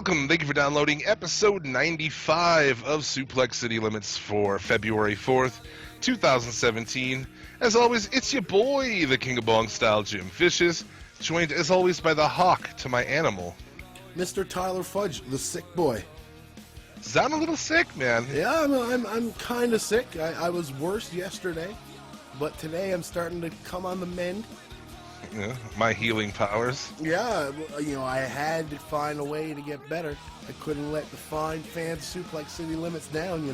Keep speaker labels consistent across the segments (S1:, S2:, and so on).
S1: Welcome. Thank you for downloading episode 95 of Suplex City Limits for February 4th, 2017. As always, it's your boy, the King of Bong Style, Jim Fishes, joined as always by the hawk to my animal.
S2: Mr. Tyler Fudge, the sick boy.
S1: Sound a little sick, man.
S2: Yeah, I'm kind of sick. I was worse yesterday, but today I'm starting to come on the mend.
S1: Yeah, my healing powers.
S2: Yeah, I had to find a way to get better. I couldn't let the fine fans Suplex City Limits down,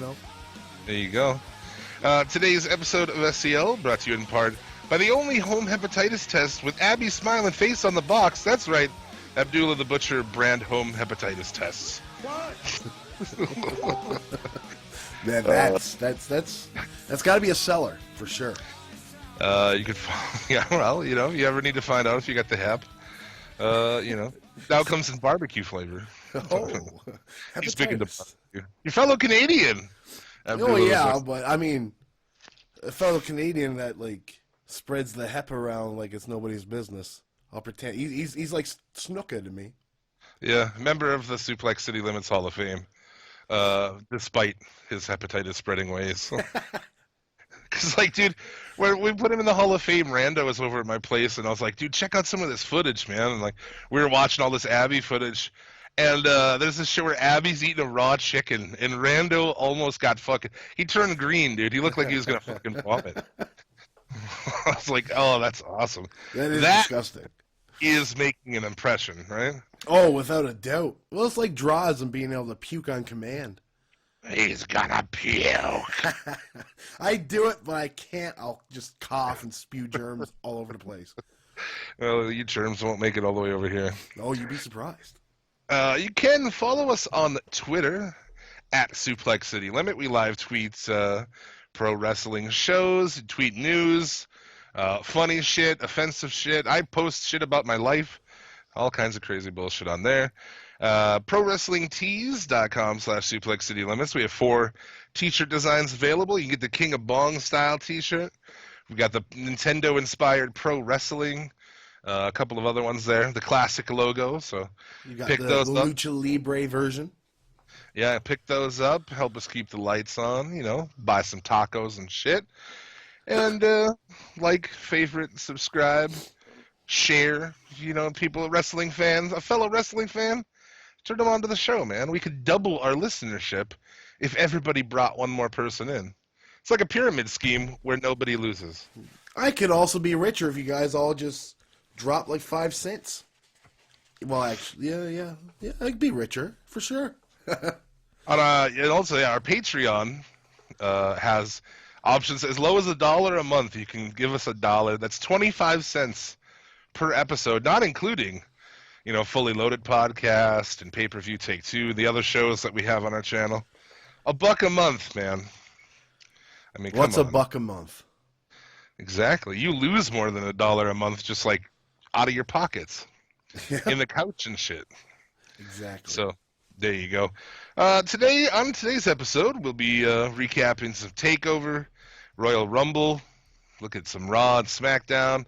S1: There you go. Today's episode of SCL brought to you in part by the only home hepatitis test with Abby's smiling face on the box. That's right, Abdullah the Butcher brand home hepatitis tests.
S2: What? Man, that's got to be a seller for sure.
S1: You could, yeah. Well, if you ever need to find out if you got the hep, now it comes in barbecue flavor.
S2: Oh,
S1: He's speaking to barbecue. Your fellow Canadian.
S2: Oh yeah, but I mean, a fellow Canadian that spreads the hep around like it's nobody's business. I'll pretend he's like Snooka to me.
S1: Yeah, member of the Suplex City Limits Hall of Fame, despite his hepatitis spreading ways. Because, dude, when we put him in the Hall of Fame, Rando was over at my place, and I was like, dude, check out some of this footage, man. And, we were watching all this Abby footage, and there's this show where Abby's eating a raw chicken, and Rando almost got he turned green, dude. He looked like he was going to fucking vomit. I was like, oh, that's awesome.
S2: That is disgusting.
S1: Is making an impression, right?
S2: Oh, without a doubt. Well, it's like Draws and being able to puke on command.
S1: He's gonna puke.
S2: I do it, but I can't. I'll just cough and spew germs all over the place.
S1: Well, you germs won't make it all the way over here.
S2: Oh, you'd be surprised.
S1: You can follow us on Twitter at Suplex City Limit. We live tweet pro wrestling shows, tweet news, funny shit, offensive shit. I post shit about my life, all kinds of crazy bullshit on there. ProWrestlingTees.com/Suplex City Limits. We have 4 t-shirt designs available. You can get the King of Bong style t-shirt. We've got the Nintendo-inspired Pro Wrestling. A couple of other ones there. The classic logo. So
S2: you got
S1: pick
S2: the
S1: those up.
S2: Lucha Libre version.
S1: Yeah, pick those up. Help us keep the lights on. Buy some tacos and shit. And favorite, subscribe, share. People, wrestling fans, a fellow wrestling fan. Turn them on to the show, man. We could double our listenership if everybody brought one more person in. It's like a pyramid scheme where nobody loses.
S2: I could also be richer if you guys all just drop 5 cents. Well, actually, yeah, I'd be richer for sure.
S1: And also, our Patreon has options as low as $1 a month. You can give us $1. That's 25 cents per episode, not including Fully Loaded Podcast and Pay-Per-View Take 2, the other shows that we have on our channel. $1 a month, man. I mean,
S2: what's $1 a month?
S1: Exactly. You lose more than $1 a month just out of your pockets.
S2: Yeah.
S1: In the couch and shit.
S2: Exactly.
S1: So, there you go. On today's episode, we'll be recapping some TakeOver, Royal Rumble, look at some Raw and SmackDown.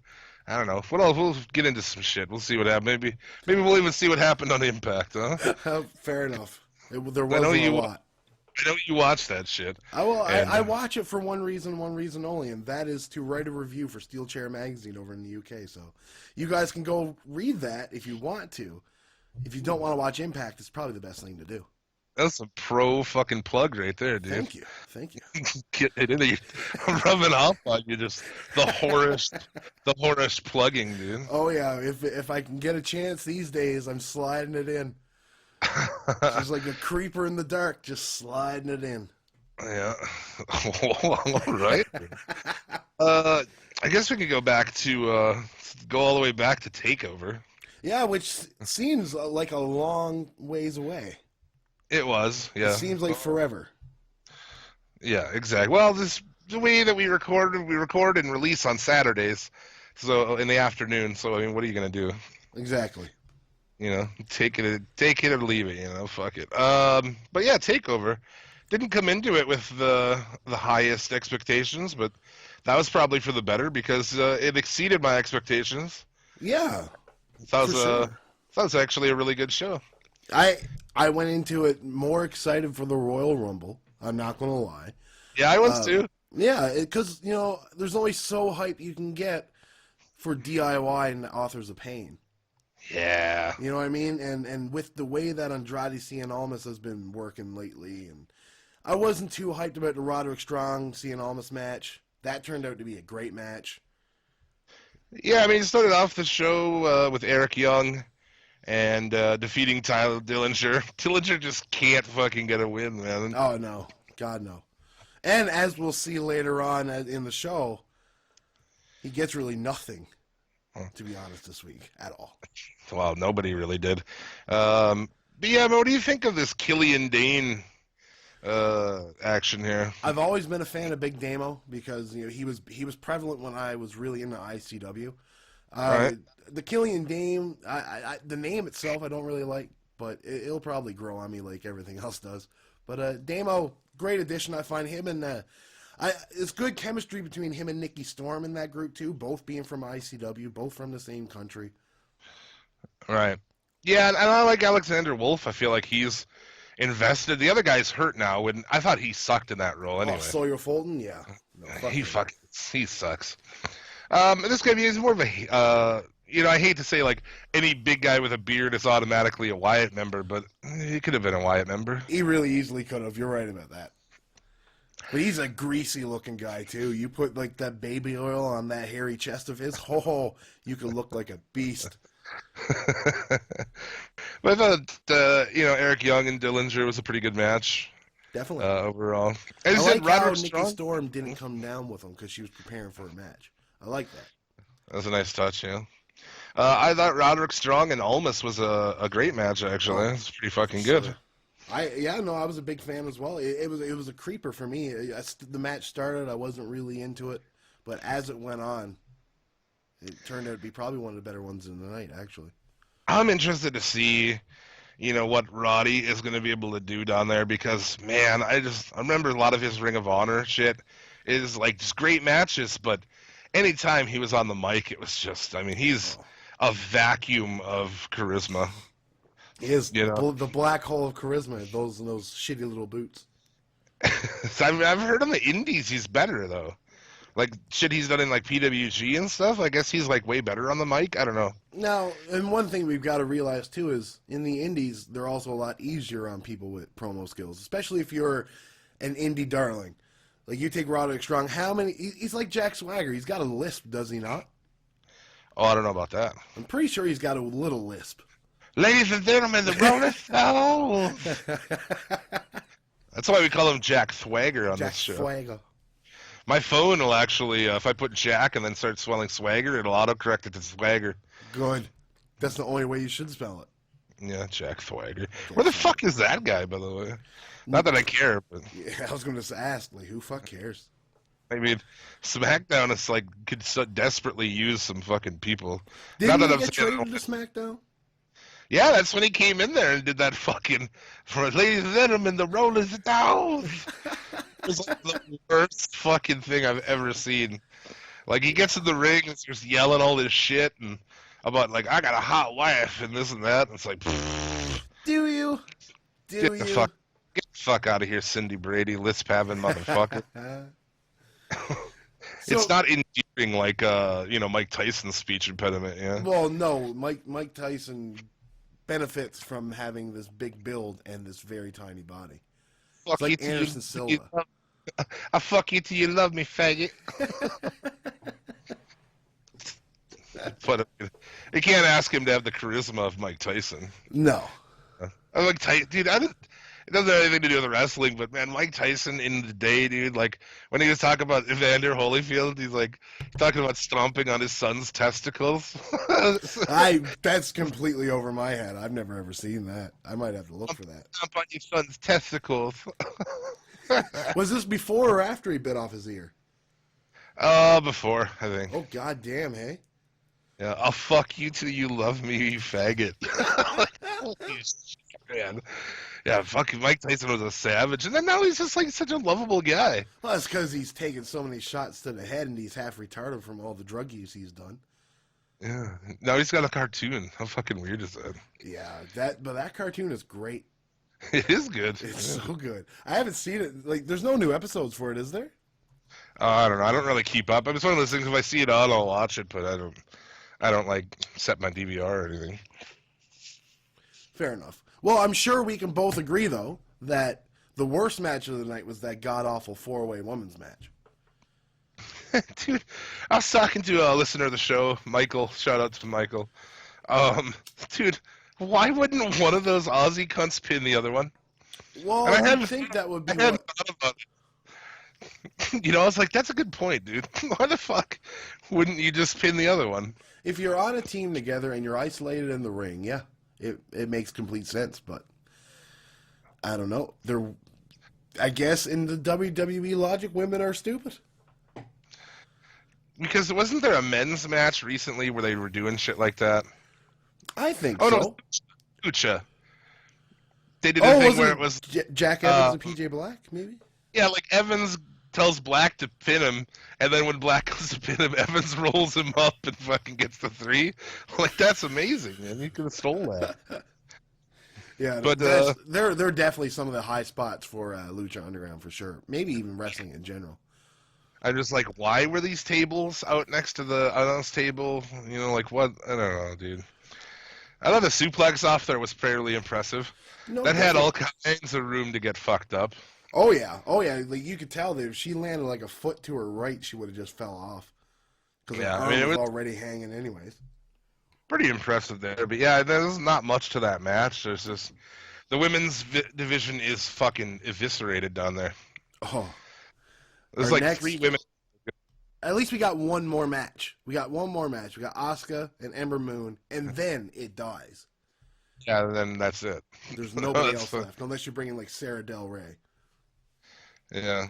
S1: I don't know. What else? We'll get into some shit. We'll see what happens. Maybe we'll even see what happened on Impact, huh?
S2: Fair enough. There wasn't a lot.
S1: I know you watch that shit.
S2: I watch it for one reason only, and that is to write a review for Steel Chair Magazine over in the UK. So you guys can go read that if you want to. If you don't want to watch Impact, it's probably the best thing to do.
S1: That's a pro fucking plug right there, dude.
S2: Thank you.
S1: Get it in there. I'm rubbing off on you, just the whorish plugging, dude.
S2: Oh yeah, if I can get a chance these days, I'm sliding it in. Just like a creeper in the dark, just sliding it in.
S1: Yeah. All right. I guess we could go back to go all the way back to TakeOver.
S2: Yeah, which seems like a long ways away.
S1: It was, yeah.
S2: It seems like forever.
S1: Yeah, exactly. Well, the way that we record and release on Saturdays, so in the afternoon. So I mean, what are you gonna do?
S2: Exactly.
S1: Take it or leave it. Fuck it. But yeah, TakeOver didn't come into it with the highest expectations, but that was probably for the better because it exceeded my expectations.
S2: Yeah.
S1: That was actually a really good show.
S2: I went into it more excited for the Royal Rumble. I'm not gonna lie.
S1: Yeah, I was too.
S2: Yeah, because there's only so hype you can get for DIY and Authors of Pain.
S1: Yeah.
S2: You know what I mean? And with the way that Andrade Cien Almas has been working lately, and I wasn't too hyped about the Roderick Strong Cien Almas match. That turned out to be a great match.
S1: Yeah, I mean, it started off the show with Eric Young and defeating Tyler Dillinger. Dillinger just can't fucking get a win, man.
S2: Oh no, God no. And as we'll see later on in the show, he gets really nothing, to be honest, this week at all.
S1: Well, nobody really did. But yeah, what do you think of this Killian Dane action here?
S2: I've always been a fan of Big Damo because he was prevalent when I was really into ICW.
S1: Right.
S2: The Killian Dane, the name itself I don't really like, but it'll probably grow on me like everything else does. But Damo, great addition. I find him and it's good chemistry between him and Nikki Storm in that group too. Both being from ICW, both from the same country.
S1: Right. Yeah, and I like Alexander Wolf. I feel like he's invested. The other guy's hurt now. When I thought he sucked in that role anyway.
S2: Oh, Sawyer Fulton, yeah. No,
S1: He sucks. This guy is more of a I hate to say like any big guy with a beard is automatically a Wyatt member, but he could have been a Wyatt member.
S2: He really easily could have. You're right about that. But he's a greasy looking guy too. You put like that baby oil on that hairy chest of his, you could look like a beast.
S1: But I thought Eric Young and Dillinger was a pretty good match.
S2: Definitely.
S1: Overall.
S2: I like how Nikki
S1: Strong?
S2: Storm didn't come down with him because she was preparing for a match. I like that.
S1: That was a nice touch, yeah. I thought Roderick Strong and Almas was a great match, actually. It's pretty fucking good.
S2: I was a big fan as well. It was a creeper for me. The match started, I wasn't really into it, but as it went on, it turned out to be probably one of the better ones in the night, actually.
S1: I'm interested to see, what Roddy is going to be able to do down there because, man, I remember a lot of his Ring of Honor shit is like just great matches, but anytime he was on the mic, it was just, he's a vacuum of charisma.
S2: He is the black hole of charisma. Those shitty little boots.
S1: I've heard on the indies he's better though. Like shit he's done in like PWG and stuff. I guess he's like way better on the mic. I don't know.
S2: Now, and one thing we've got to realize too is in the indies they're also a lot easier on people with promo skills, especially if you're an indie darling. Like you take Roderick Strong. He's like Jack Swagger. He's got a lisp, does he not?
S1: Oh, I don't know about that.
S2: I'm pretty sure he's got a little lisp.
S1: Ladies and gentlemen, the Rolling Stones. That's why we call him Jack Swagger on this show.
S2: Jack Swagger.
S1: My phone will actually, if I put Jack and then start spelling Swagger, it'll autocorrect it to Swagger.
S2: Good. That's the only way you should spell it.
S1: Yeah, Jack Swagger. Where the fuck is that guy, by the way? Not that I care, but
S2: yeah, I was going to ask, like, who fuck cares?
S1: I mean, SmackDown is like could so desperately use some fucking people.
S2: Didn't he get traded to SmackDown?
S1: Yeah, that's when he came in there and did that fucking for ladies and gentlemen, the Rollers down. It was like the worst fucking thing I've ever seen. Like he gets in the ring and starts yelling all this shit and about like I got a hot wife and this and that. And it's like,
S2: do you?
S1: Get the fuck out of here, Cindy Brady, lisp having motherfucker. It's not endearing like Mike Tyson's speech impediment. Yeah.
S2: Well, no, Mike Tyson benefits from having this big build and this very tiny body. It's like Anderson Silva.
S1: I fuck you till you love me, faggot. But you can't ask him to have the charisma of Mike Tyson.
S2: No.
S1: I'm like, dude, it doesn't have anything to do with wrestling, but man, Mike Tyson in the day, dude, like when he was talking about Evander Holyfield, he's like talking about stomping on his son's testicles.
S2: That's completely over my head. I've never ever seen that. I might have to look for that.
S1: Stomp on your son's testicles.
S2: Was this before or after he bit off his ear?
S1: Before, I think.
S2: Oh, goddamn, hey?
S1: Yeah, I'll fuck you till you love me, you faggot. Holy shit, man. Yeah, fucking Mike Tyson was a savage, and then now he's just like such a lovable guy.
S2: Well, that's because he's taken so many shots to the head, and he's half retarded from all the drug use he's done.
S1: Yeah. Now he's got a cartoon. How fucking weird is that?
S2: Yeah, but that cartoon is great.
S1: It is good.
S2: It's
S1: Yeah.
S2: so good. I haven't seen it. Like, there's no new episodes for it, is there?
S1: I don't know. I don't really keep up. It's one of those things. If I see it on, I'll watch it. But I don't. I don't like set my DVR or anything.
S2: Fair enough. Well, I'm sure we can both agree though that the worst match of the night was that god awful 4-way women's match.
S1: Dude, I was talking to a listener of the show, Michael. Shout out to Michael. Um, dude, why wouldn't one of those Aussie cunts pin the other one? And
S2: Well, you'd think that would
S1: I
S2: be
S1: hadn't
S2: what.
S1: thought about it. I was like, that's a good point, dude. Why the fuck wouldn't you just pin the other one?
S2: If you're on a team together and you're isolated in the ring, yeah, it makes complete sense. But I don't know. I guess in the WWE logic, women are stupid.
S1: Because wasn't there a men's match recently where they were doing shit like that?
S2: I think
S1: Oh
S2: so.
S1: no, Lucha. They did a thing where it was
S2: Jack Evans and PJ Black, maybe?
S1: yeah, like Evans tells Black to pin him, and then when Black goes to pin him, Evans rolls him up and fucking gets the 3. Like that's amazing, man. You could have stole that.
S2: Yeah,
S1: But
S2: they're definitely some of the high spots for Lucha Underground for sure. Maybe even wrestling in general.
S1: I'm just like, why were these tables out next to the announce table? Like what? I don't know, dude. I thought the suplex off there was fairly impressive.
S2: No,
S1: That had all
S2: definitely.
S1: kinds of room to get fucked up.
S2: Oh yeah. Like you could tell that if she landed like a foot to her right, she would have just fell off because her
S1: Yeah,
S2: arm
S1: it
S2: was
S1: was
S2: already hanging anyways.
S1: pretty impressive there. But yeah, there's not much to that match. There's just the women's division is fucking eviscerated down there.
S2: Oh,
S1: There's
S2: our
S1: like
S2: next.
S1: 3 women.
S2: At least we got one more match. We got Asuka and Ember Moon, and then it dies.
S1: Yeah, then that's it.
S2: There's nobody
S1: That's
S2: else left, unless you're bringing like Sarah Del Rey.
S1: Yeah.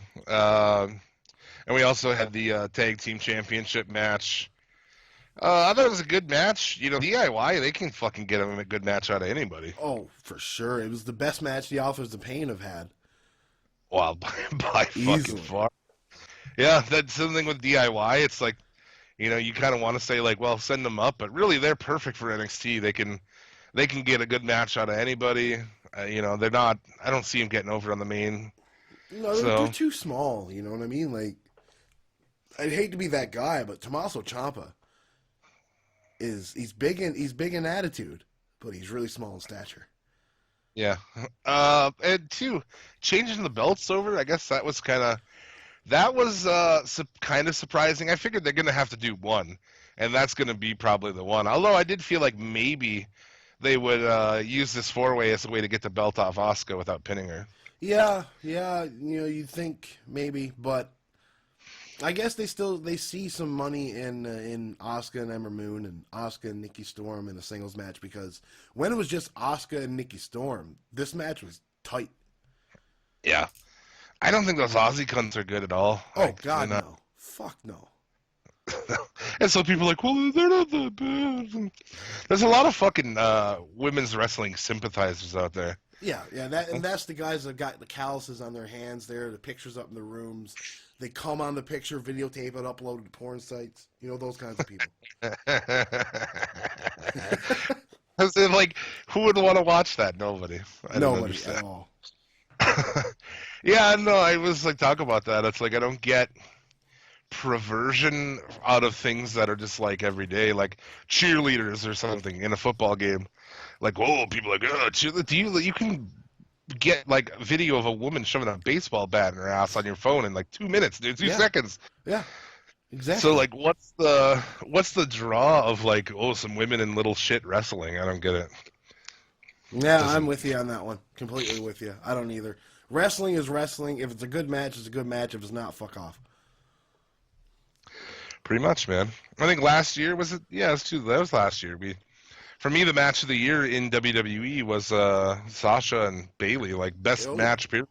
S1: And we also had the tag team championship match. I thought it was a good match. DIY, they can fucking get them a good match out of anybody.
S2: Oh, for sure. It was the best match the Authors of Pain have had.
S1: Wow, by fucking
S2: Easily.
S1: far. Yeah, that's something with DIY. It's like, you kind of want to say like, well, send them up, but really they're perfect for NXT. They can get a good match out of anybody. They're not. I don't see them getting over on the main.
S2: No, they're too small. You know what I mean? Like, I'd hate to be that guy, but Tommaso Ciampa he's big in attitude, but he's really small in stature.
S1: Yeah. And two, changing the belts over. I guess that was kind of surprising. I figured they're gonna have to do one, and that's gonna be probably the one. Although I did feel like maybe they would use this 4-way as a way to get the belt off Asuka without pinning her.
S2: Yeah. You'd think maybe, but I guess they see some money in Asuka and Ember Moon and Asuka and Nikki Storm in a singles match, because when it was just Asuka and Nikki Storm, this match was tight.
S1: Yeah. I don't think those Aussie cunts are good at all.
S2: Oh God, no! Fuck no!
S1: And so people are like, well, they're not that bad. There's a lot of fucking women's wrestling sympathizers out there.
S2: Yeah, that's the guys that got the calluses on their hands there, the pictures up in the rooms. They come on the picture, videotape it, upload it to porn sites. Those kinds of people.
S1: I was like, who would want to watch that? Nobody. I don't
S2: Nobody
S1: understand.
S2: at all.
S1: Yeah, no, I was like, talk about that. It's like, I don't get perversion out of things that are just like every day, like cheerleaders or something in a football game. Like, whoa, people are like, oh, cheerleader. You can get like a video of a woman shoving a baseball bat in her ass on your phone in like 2 minutes, dude, 2 seconds.
S2: Yeah, exactly.
S1: So like, what's the draw of like, oh, some women in little shit wrestling? I don't get it.
S2: Yeah, I'm with you on that one. Completely with you. I don't either. Wrestling is wrestling. If it's a good match, it's a good match. If it's not, fuck off.
S1: Pretty much, man. I think last year was it? Yeah, that was last year. For me, the match of the year in WWE was Sasha and Bayley, like best match period.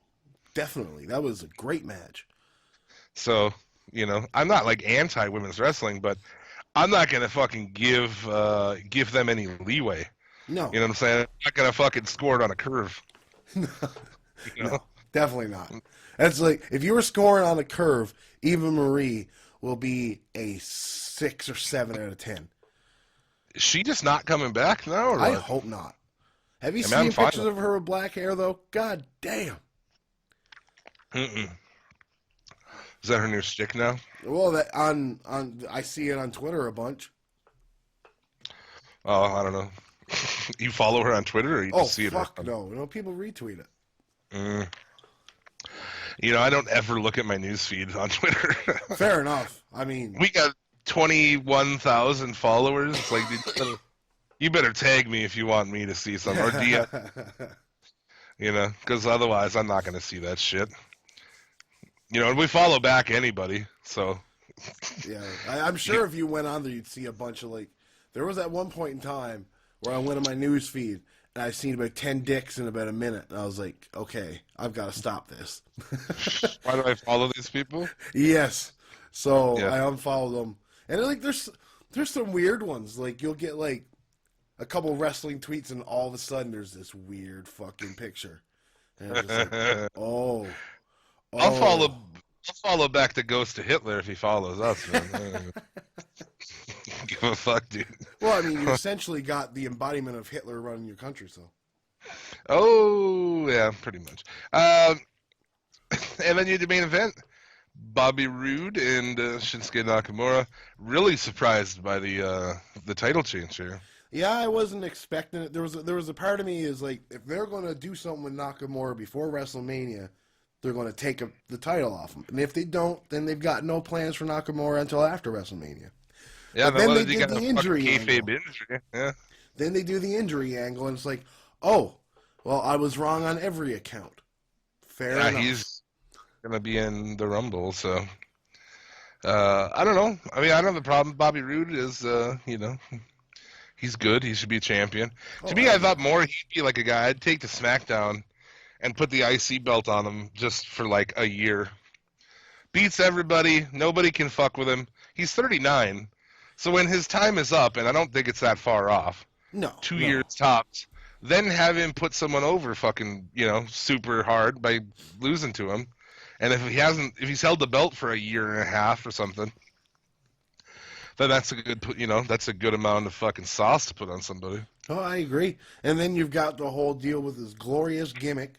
S2: Definitely, that was a great match.
S1: So I'm not like anti women's wrestling, but I'm not gonna fucking give them any leeway.
S2: No,
S1: you know what I'm saying? I'm not gonna fucking score it on a curve.
S2: No, definitely not. That's like, if you were scoring on a curve, Eva Marie will be a 6 or 7 out of 10.
S1: Is she just not coming back now, or
S2: I
S1: what?
S2: hope not. Have you
S1: I mean, I'm
S2: seen
S1: fine
S2: pictures
S1: with
S2: of her with black hair though? God damn.
S1: Mm-mm. Is that her new stick now?
S2: Well, that on I see it on Twitter a bunch.
S1: Oh, I don't know. You follow her on Twitter, or you
S2: Oh
S1: just see it?
S2: fuck no! People retweet it.
S1: Mm. You know, I don't ever look at my news feed on Twitter.
S2: Fair enough. I mean,
S1: We got 21,000 followers. It's like, dude, you better tag me if you want me to see something, or DM, you know, because otherwise I'm not going to see that shit. You know, and we follow back anybody, so.
S2: yeah, I'm sure if you went on there, you'd see a bunch of like. There was at one point in time where I went on my news feed and I seen about 10 dicks in about a minute, and I was like, okay, I've got to stop this.
S1: Why do I follow these people?
S2: Yes, so
S1: Yeah.
S2: I unfollowed them, and like there's some weird ones. Like you'll get like a couple wrestling tweets, and all of a sudden there's this weird fucking picture, and I'm just like, oh,
S1: I'll follow.
S2: oh.
S1: I'll follow back the ghost of Hitler if he follows us, man. Give a fuck, dude.
S2: Well, I mean, you essentially got the embodiment of Hitler running your country, so.
S1: Oh, yeah, pretty much. And then you had the main event. Bobby Roode and Shinsuke Nakamura. Really surprised by the title change here.
S2: Yeah, I wasn't expecting it. There was a part of me is like, if they're going to do something with Nakamura before WrestleMania, they're going to take the title off him. And if they don't, then they've got no plans for Nakamura until after WrestleMania.
S1: Yeah,
S2: But then they
S1: you
S2: did
S1: got
S2: the
S1: a
S2: injury
S1: fucking
S2: angle.
S1: kayfabe injury. Yeah.
S2: Then they do the injury angle, and it's like, oh, well, I was wrong on every account. Fair
S1: Yeah,
S2: enough.
S1: he's gonna be in the Rumble, so I don't know. I mean, I don't have a problem. Bobby Roode is, you know, he's good. He should be a champion.
S2: Oh,
S1: To me, I thought more he'd be like a guy. I'd take the SmackDown and put the IC belt on him just for like a year. Beats everybody. Nobody can fuck with him. He's 39. So when his time is up, and I don't think it's that far off,
S2: no,
S1: 2
S2: no.
S1: years tops, then have him put someone over fucking, you know, super hard by losing to him. And if he's held the belt for a year and a half or something, then that's a good, you know, that's a good amount of fucking sauce to put on somebody.
S2: Oh, I agree. And then you've got the whole deal with this glorious gimmick.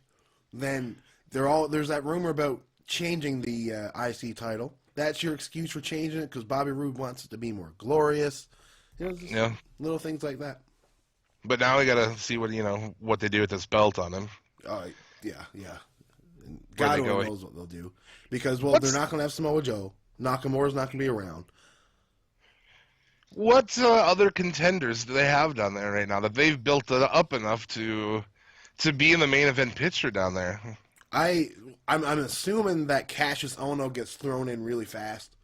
S2: Then there's that rumor about changing the IC title. That's your excuse for changing it because Bobby Roode wants it to be more glorious. You know, just
S1: Yeah.
S2: little things like that.
S1: But now we gotta see what they do with this belt on him.
S2: Yeah. And
S1: Where
S2: God
S1: they
S2: only
S1: go.
S2: knows what they'll do because they're
S1: What's
S2: not going to have Samoa Joe. Nakamura's not going to be around.
S1: what other contenders do they have down there right now that they've built it up enough to be in the main event picture down there?
S2: I'm assuming that Cassius Ohno gets thrown in really fast.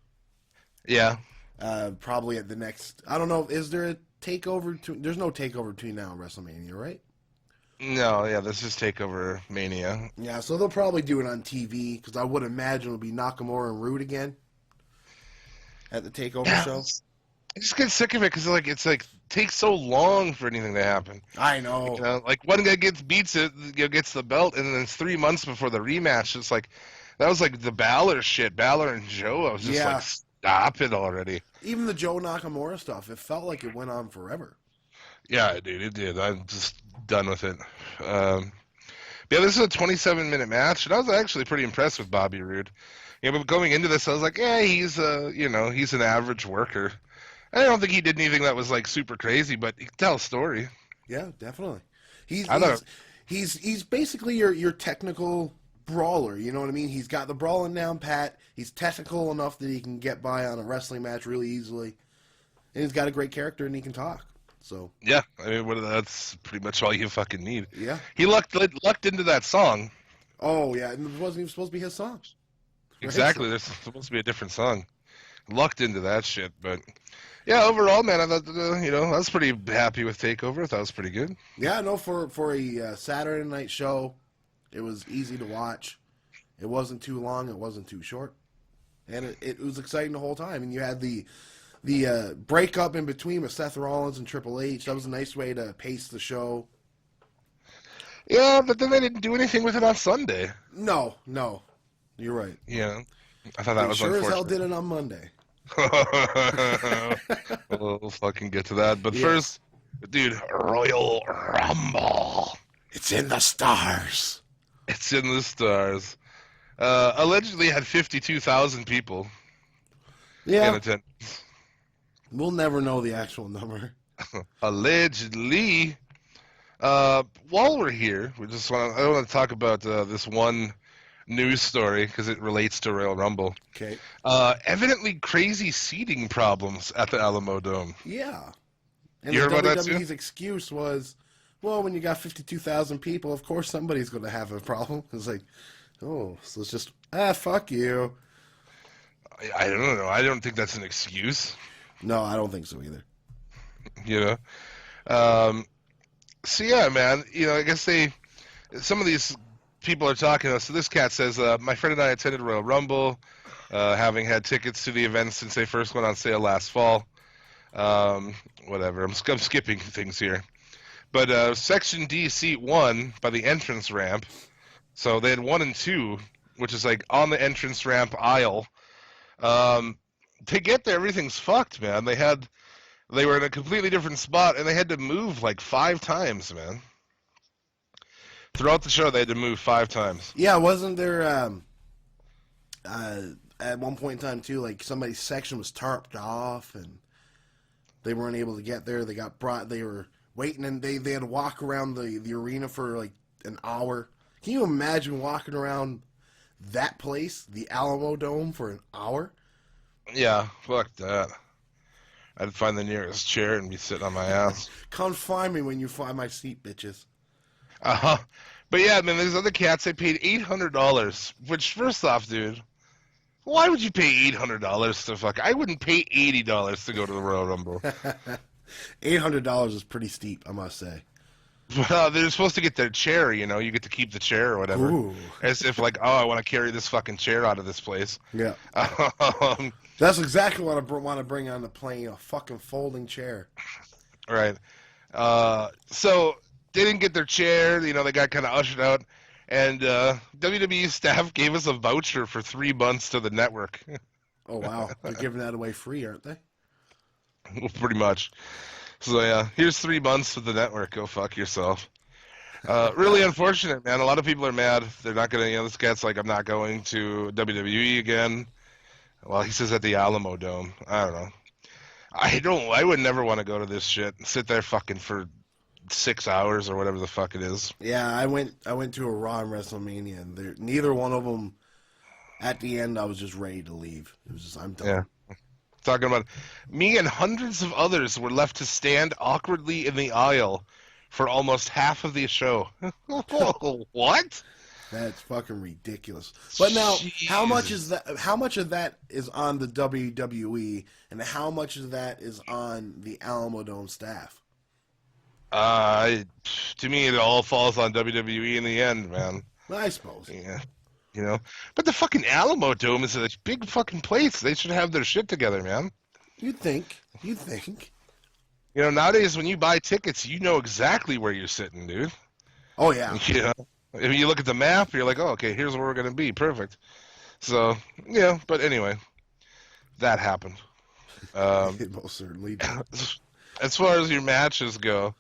S1: Yeah.
S2: Probably at the next. I don't know. Is there a takeover? There's no takeover between now and WrestleMania, right?
S1: No, yeah, this is Takeover Mania.
S2: Yeah, so they'll probably do it on TV because I would imagine it'll be Nakamura and Roode again at the takeover show.
S1: I just get sick of it because it's like takes so long for anything to happen.
S2: I know.
S1: You know, like one guy gets the belt, and then it's 3 months before the rematch. It's like that was like the Balor shit, Balor and Joe. I was just like, stop it already.
S2: Even the Joe Nakamura stuff, it felt like it went on forever.
S1: Yeah, dude, it did. I'm just done with it. Yeah, this is a 27-minute match, and I was actually pretty impressed with Bobby Roode. You know, but going into this, I was like, yeah, he's he's an average worker. I don't think he did anything that was like super crazy, but he can tell a story.
S2: Yeah, definitely. He's basically your technical brawler. You know what I mean? He's got the brawling down pat. He's technical enough that he can get by on a wrestling match really easily, and he's got a great character and he can talk. So
S1: Yeah, I mean, that's pretty much all you fucking need.
S2: yeah.
S1: He lucked into that song.
S2: Oh yeah, and it wasn't even supposed to be his song.
S1: Exactly, there's supposed to be a different song. Lucked into that shit, but yeah, overall, man, I thought I was pretty happy with Takeover. I thought it was pretty good.
S2: Yeah, no, for a Saturday night show, it was easy to watch. It wasn't too long. It wasn't too short, and it was exciting the whole time. And you had the breakup in between with Seth Rollins and Triple H. That was a nice way to pace the show.
S1: Yeah, but then they didn't do anything with it on Sunday.
S2: No, you're right.
S1: Yeah, I thought that was
S2: sure
S1: unfortunate.
S2: as hell did it on Monday.
S1: We'll fucking get to that. But
S2: Yeah.
S1: first, dude, Royal Rumble.
S2: It's in the stars.
S1: It's in the stars. Allegedly had 52,000 people in
S2: Yeah.
S1: attendance.
S2: We'll never know the actual number.
S1: Allegedly. While we're here, I want to talk about this one news story because it relates to Royal Rumble.
S2: Okay.
S1: Evidently crazy seating problems at the Alamo Dome.
S2: Yeah. And
S1: You
S2: the
S1: heard about that too?
S2: WWE's excuse was, well, when you got 52,000 people, of course somebody's going to have a problem. It's like, oh, so it's just, fuck you.
S1: I don't know. I don't think that's an excuse.
S2: No, I don't think so either.
S1: You know. So yeah, man. I guess some of these people are talking. So this cat says, my friend and I attended Royal Rumble, having had tickets to the event since they first went on sale last fall. Whatever. I'm skipping things here. But Section D, Seat 1, by the entrance ramp. So they had 1 and 2, which is like on the entrance ramp aisle. To get there, everything's fucked, man. They were in a completely different spot, and they had to move like 5 times, man. Throughout the show, they had to move 5 times.
S2: Yeah, wasn't there, at one point in time, too, like somebody's section was tarped off, and they weren't able to get there. They were waiting, and they had to walk around the arena for like an hour. Can you imagine walking around that place, the Alamo Dome, for an hour?
S1: Yeah, fuck that. I'd find the nearest chair and be sitting on my ass.
S2: Come find me when you find my seat, bitches.
S1: Uh-huh. But yeah, man, there's other cats, they paid $800, which, first off, dude, why would you pay $800 to fuck? I wouldn't pay $80 to go to the Royal Rumble.
S2: $800 is pretty steep, I must say.
S1: They're supposed to get their chair, you get to keep the chair or whatever.
S2: Ooh.
S1: As if like, oh, I want to carry this fucking chair out of this place.
S2: Yeah.
S1: Um,
S2: That's exactly what I want to bring on the plane, a fucking folding chair.
S1: right. So they didn't get their chair, they got kind of ushered out. And WWE staff gave us a voucher for 3 months to the network.
S2: Oh, wow. They're giving that away free, aren't they?
S1: Pretty much. So yeah, here's 3 months to the network. Go fuck yourself. Really unfortunate, man. A lot of people are mad. They're not gonna. This cat's like, I'm not going to WWE again. Well, he says at the Alamo Dome. I don't know. I would never want to go to this shit and sit there fucking for 6 hours or whatever the fuck it is.
S2: Yeah, I went to a Raw and WrestleMania, and neither one of them. At the end, I was just ready to leave. It was just, I'm done.
S1: Yeah. Talking about me and hundreds of others were left to stand awkwardly in the aisle for almost half of the show. What?
S2: That's fucking ridiculous. But now, how much
S1: Jesus.
S2: is that? How much of that is on the WWE, and how much of that is on the Alamo Dome staff?
S1: To me, it all falls on WWE in the end, man.
S2: I suppose.
S1: Yeah. But the fucking Alamo Dome is a big fucking place. They should have their shit together, man.
S2: You'd think. You'd think.
S1: Nowadays when you buy tickets, you know exactly where you're sitting, dude.
S2: Oh yeah.
S1: If you look at the map, you're like, oh, okay, here's where we're gonna be. Perfect. So, but anyway, that happened.
S2: It most certainly did.
S1: As far as your matches go,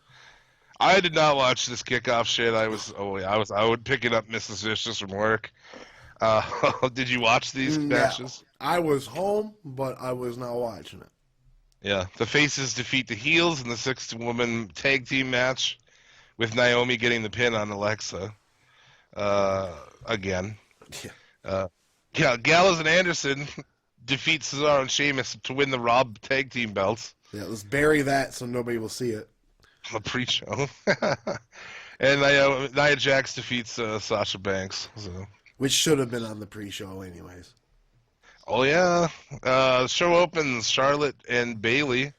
S1: I did not watch this kickoff shit. I would pick it up Mrs. Vicious from work. Did you watch these matches?
S2: I was home, but I was not watching it.
S1: Yeah, the faces defeat the heels in the 6-woman tag team match, with Naomi getting the pin on Alexa. Again. Yeah. Gallows and Anderson defeat Cesaro and Sheamus to win the Raw tag team belts.
S2: Yeah, let's bury that so nobody will see it.
S1: The pre-show. And Nia Jax defeats Sasha Banks. So.
S2: Which should have been on the pre-show anyways.
S1: Oh yeah. Show opens Charlotte and Bayley.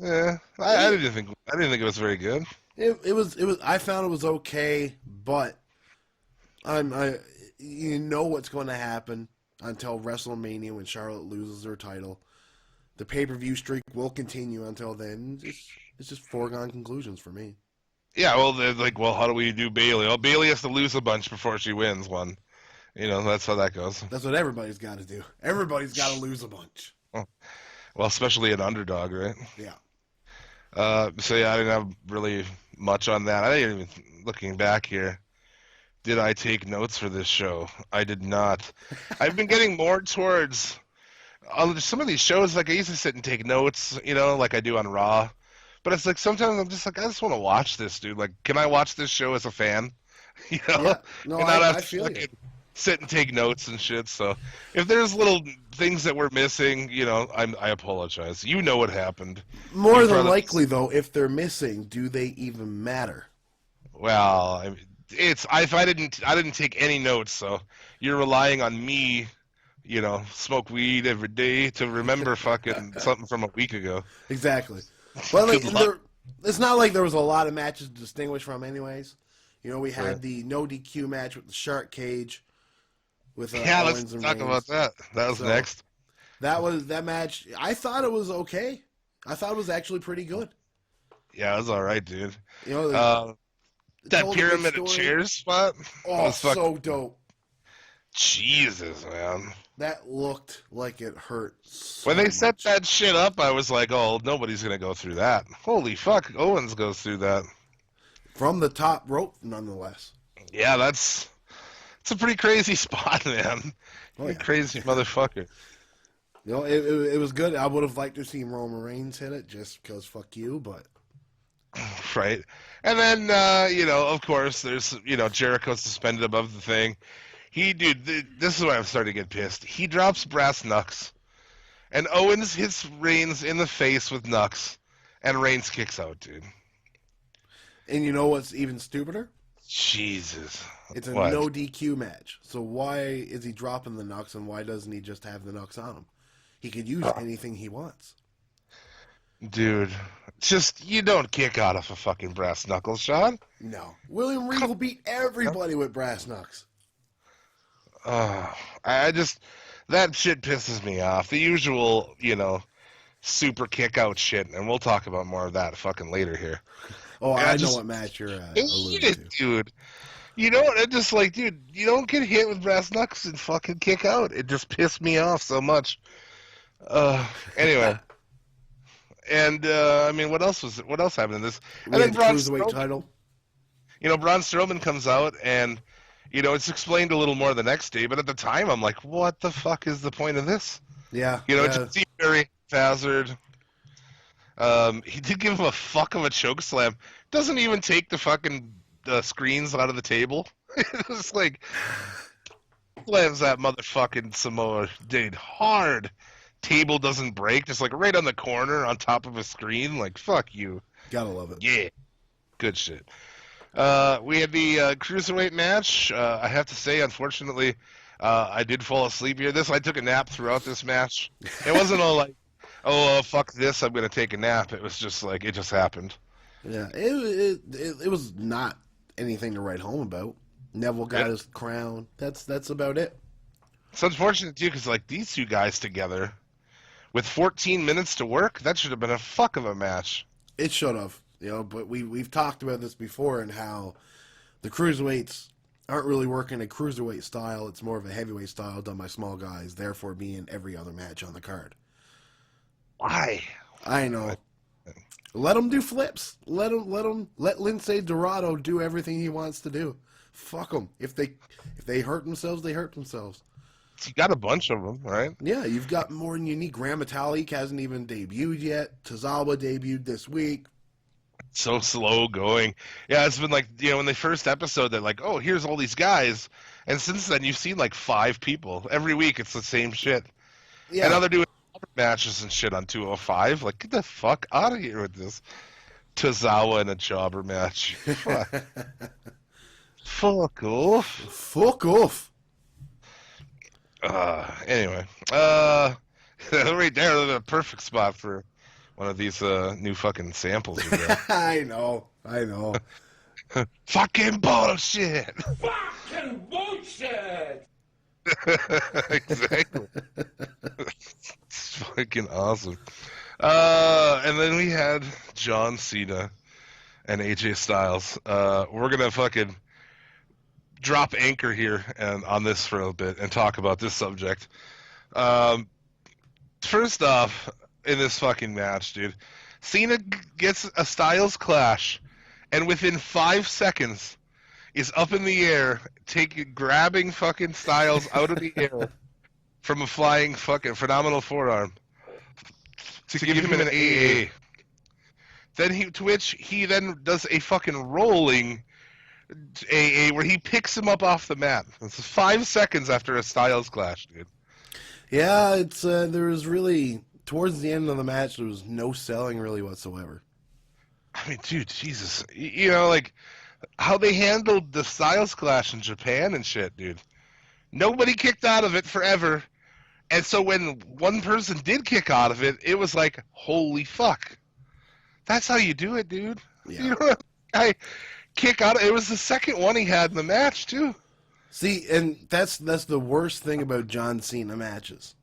S1: Yeah, I didn't think it was very good.
S2: It was. I found it was okay, but you know what's going to happen until WrestleMania when Charlotte loses her title. The pay-per-view streak will continue until then. It's just foregone conclusions for me.
S1: Yeah, well, they're like, well, how do we do Bayley? Well, Bayley has to lose a bunch before she wins one. That's how that goes.
S2: That's what everybody's got to do. Everybody's got to lose a bunch.
S1: Well, especially an underdog, right?
S2: Yeah.
S1: So yeah, I didn't have really much on that. I didn't even, looking back here, did I take notes for this show? I did not. I've been getting more towards some of these shows. Like I used to sit and take notes, like I do on Raw. But it's like sometimes I'm just like, I just want to watch this, dude. Like, can I watch this show as a fan? You know,
S2: Yeah. No,
S1: and not have
S2: I
S1: to
S2: feel you.
S1: fucking sit and take notes and shit. So if there's little things that we're missing, I apologize. You know what happened.
S2: More
S1: You've
S2: than
S1: probably
S2: likely, though, if they're missing, do they even matter?
S1: well, I didn't take any notes, so you're relying on me. Smoke weed every day to remember fucking something from a week ago.
S2: Exactly. But like,
S1: Good luck.
S2: it's not like there was a lot of matches to distinguish from, anyways. We
S1: Right.
S2: had the no DQ match with the Shark Cage with
S1: Yeah, let's
S2: Owens and
S1: talk about
S2: Reigns.
S1: that. That was
S2: So
S1: next.
S2: that match. I thought it was okay. I thought it was actually pretty good.
S1: Yeah, it was all right, dude.
S2: They
S1: Uh, that
S2: told a good
S1: pyramid of
S2: story.
S1: chairs spot
S2: Oh,
S1: was fucking
S2: so dope.
S1: Jesus, man.
S2: That looked like it hurt so
S1: When they set
S2: much.
S1: that shit up, I was like, oh, nobody's gonna go through that. Holy fuck, Owens goes through that.
S2: From the top rope, nonetheless.
S1: Yeah, it's a pretty crazy spot, man.
S2: Oh
S1: You
S2: yeah.
S1: crazy motherfucker.
S2: It was good. I would have liked to see Roman Reigns hit it just because fuck you, but
S1: Right. And then, of course, there's, Jericho suspended above the thing. Dude, this is why I'm starting to get pissed. He drops brass knucks, and Owens hits Reigns in the face with knucks, and Reigns kicks out, dude.
S2: and you know what's even stupider?
S1: Jesus.
S2: It's a
S1: What?
S2: no DQ match. So why is he dropping the knucks and why doesn't he just have the knucks on him? He could use anything he wants.
S1: Dude, you don't kick out of a fucking brass knuckles, Sean.
S2: No. William Regal beat everybody with brass knucks.
S1: Oh, I just, that shit pisses me off. The usual, super kick out shit, and we'll talk about more of that fucking later here.
S2: Oh,
S1: And I
S2: I know
S1: just
S2: what match you're
S1: hate
S2: alluding
S1: it,
S2: to.
S1: dude. You know what? I just like, dude, you don't get hit with brass knucks and fucking kick out. It just pissed me off so much. Anyway, and I mean, what else happened in this?
S2: We
S1: And
S2: had
S1: then
S2: the
S1: Braun
S2: cruiserweight
S1: Strowman,
S2: title.
S1: Braun Strowman comes out, and it's explained a little more the next day. But at the time, I'm like, what the fuck is the point of this?
S2: Yeah,
S1: It
S2: yeah.
S1: just seemed very hazard. He did give him a fuck of a choke slam. Doesn't even take the fucking screens out of the table. It was like slams that motherfucking Samoa dude hard. Table doesn't break, just like right on the corner on top of a screen. Like fuck you.
S2: Gotta love it.
S1: Yeah, good shit. We had the cruiserweight match. I have to say, unfortunately, I did fall asleep here. I took a nap throughout this match. It wasn't all like, oh fuck this, I'm gonna take a nap. It was just like it just happened.
S2: Yeah, it was not anything to write home about. Neville got
S1: Yeah.
S2: his crown. That's about it.
S1: It's unfortunate too, because like these two guys together, with 14 minutes to work, that should have been a fuck of a match.
S2: It should have, but we've talked about this before and how the cruiserweights aren't really working a cruiserweight style. It's more of a heavyweight style done by small guys, therefore being every other match on the card.
S1: Why?
S2: I know. Let them do flips. Let Lindsay Dorado do everything he wants to do. Fuck them. If they hurt themselves, they hurt themselves.
S1: You got a bunch of them, right?
S2: Yeah, you've got more than you need. Gran Metalik hasn't even debuted yet. Tozawa debuted this week.
S1: So slow going. Yeah, it's been like, in the first episode, they're like, oh, here's all these guys. And since then, you've seen like 5 people. Every week, it's the same shit. And now
S2: Yeah,
S1: they're doing matches and shit on 205. Like, get the fuck out of here with this. Tozawa in a jobber match. Fuck. Fuck off.
S2: fuck off.
S1: Anyway. Right there, the perfect spot for one of these new fucking samples we got.
S2: I know.
S1: Fucking bullshit!
S3: Fucking bullshit!
S1: Exactly. It's fucking awesome. And then we had John Cena and AJ Styles. We're gonna fucking drop anchor here and on this for a bit and talk about this subject. First off, in this fucking match, dude, Cena gets a Styles clash, and within 5 seconds is up in the air, grabbing fucking Styles out of the air from a flying fucking phenomenal forearm to give him an AA. Then he then does a fucking rolling AA where he picks him up off the mat. This is 5 seconds after a Styles clash, dude.
S2: Yeah, it's there was really towards the end of the match there was no selling really whatsoever.
S1: I mean, dude, Jesus, you know, like how they handled the Styles clash in Japan and shit, dude. Nobody kicked out of it forever, and so when one person did kick out of it, it was like, holy fuck, that's how you do it, dude.
S2: Yeah.
S1: You know, I kick out. It was the second one he had in the match too.
S2: See, and that's the worst thing about John Cena matches.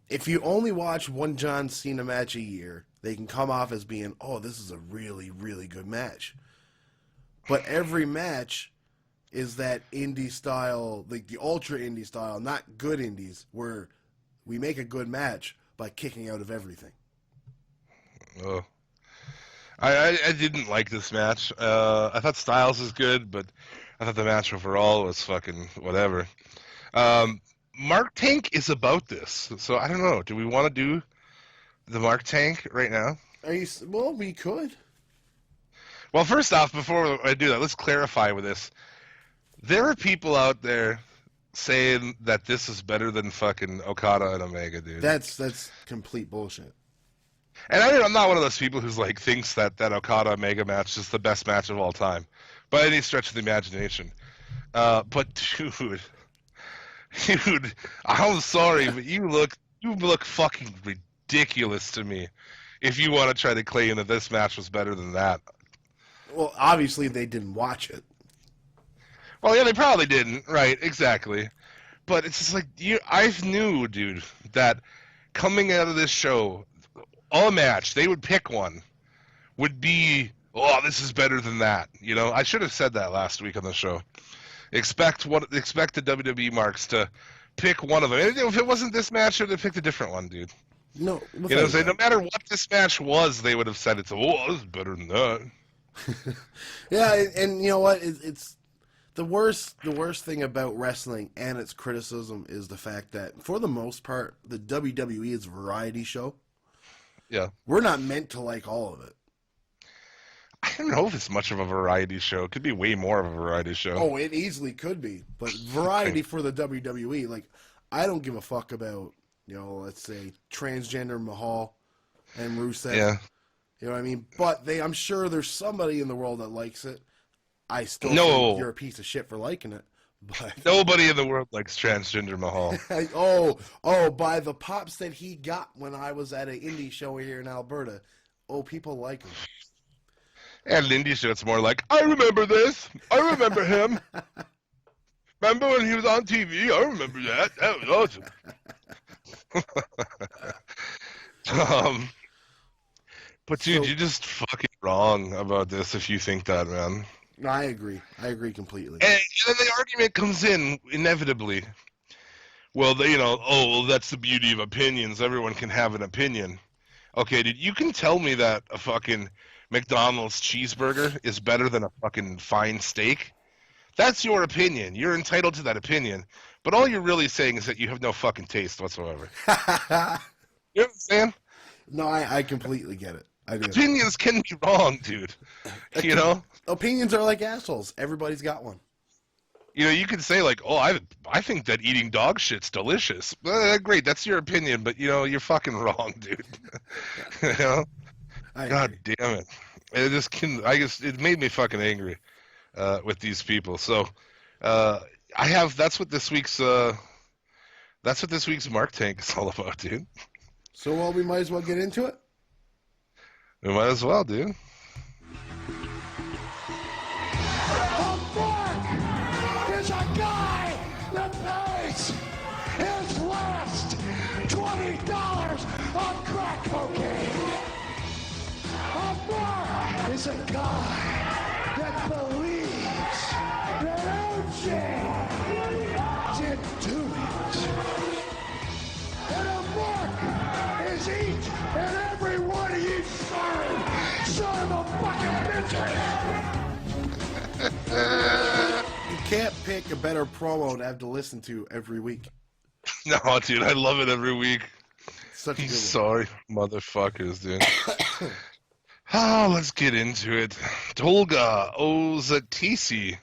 S2: If you only watch one John Cena match a year, they can come off as being, oh, this is a really, really good match. But every match is that indie style, like the ultra indie style, not good indies, where we make a good match by kicking out of everything.
S1: Oh. I didn't like this match. I thought Styles was good, but I thought the match overall was fucking whatever. Mark Tank is about this, so I don't know. Do we want to do the Mark Tank right now?
S2: Well, we could.
S1: Well, first off, before I do that, let's clarify with this. There are people out there saying that this is better than fucking Okada and Omega, dude.
S2: That's complete bullshit.
S1: And I'm not one of those people who's like thinks that Okada Omega match is the best match of all time, by any stretch of the imagination. But dude, I'm sorry, but you look fucking ridiculous to me if you want to try to claim that this match was better than that.
S2: Well, obviously they didn't watch it.
S1: Well, yeah, they probably didn't, right? Exactly. But it's just like I knew, dude, that coming out of this show, a match they would pick one would be, oh, this is better than that. You know, I should have said that last week on the show. Expect the WWE marks to pick one of them. And if it wasn't this match, they'd have picked a different one, dude.
S2: No,
S1: you know, no matter what this match was, they would have said it's, oh, this is better than that.
S2: Yeah, and you know what? It's the worst thing about wrestling and its criticism is the fact that, for the most part, the WWE is a variety show.
S1: Yeah.
S2: We're not meant to like all of it.
S1: I don't know if it's much of a variety show. It could be way more of a variety show.
S2: Oh, it easily could be. But variety for the WWE, like, I don't give a fuck about, you know, let's say, transgender Mahal and Rusev.
S1: Yeah.
S2: You know what I mean? But I'm sure there's somebody in the world that likes it. I still
S1: No.
S2: think you're a piece of shit for liking it. But
S1: nobody in the world likes transgender Mahal.
S2: By the pops that he got when I was at an indie show here in Alberta. Oh, people like him.
S1: And indie show, it's more like, I remember this. I remember him. Remember when he was on TV? I remember that. That was awesome. But dude, you're just fucking wrong about this if you think that, man.
S2: I agree. I agree completely.
S1: And then the argument comes in inevitably. Well, that's the beauty of opinions. Everyone can have an opinion. Okay, dude, you can tell me that a fucking McDonald's cheeseburger is better than a fucking fine steak. That's your opinion. You're entitled to that opinion. But all you're really saying is that you have no fucking taste whatsoever. You know what I'm saying?
S2: No, I completely get it. I do.
S1: Opinions can be wrong, dude. You know?
S2: Opinions are like assholes. Everybody's got one.
S1: You know, you could say like, "Oh, I think that eating dog shit's delicious." Great, that's your opinion, but you know, you're fucking wrong, dude. You know? God damn it! It made me fucking angry with these people. So, that's what this week's Mark Tank is all about, dude.
S2: So, well, we might as well get into it.
S1: We might as well, dude.
S3: Is a guy that pays his last $20 on crack cocaine. A mark is a guy that believes that OJ didn't do it. And a mark is And every one of you sorry son of a fucking bitches.
S2: You can't pick a better promo to have to listen to every week.
S1: No, dude, I love it every week.
S2: Such a good one.
S1: Sorry, motherfuckers, dude. Let's get into it. Tolga Ozatisi.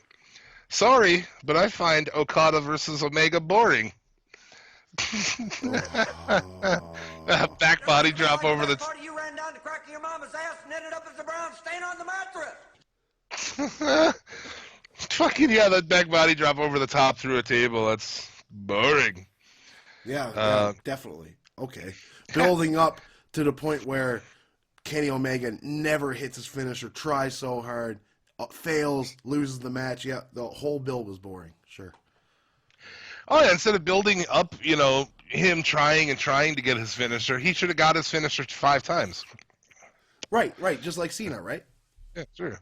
S1: Sorry, but I find Okada versus Omega boring. Back body drop over the...
S4: You ran down the crack of your mama's ass and ended up as a brown stain on the mattress.
S1: Fucking yeah, that back body drop over the top through a table. That's boring.
S2: Yeah, definitely. Okay. Building up to the point where Kenny Omega never hits his finisher, tries so hard, fails, loses the match. Yeah, the whole build was boring. Sure.
S1: Oh, yeah, instead of building up, him trying to get his finisher, he should have got his finisher 5 times.
S2: Right. Just like Cena, right?
S1: Yeah, sure.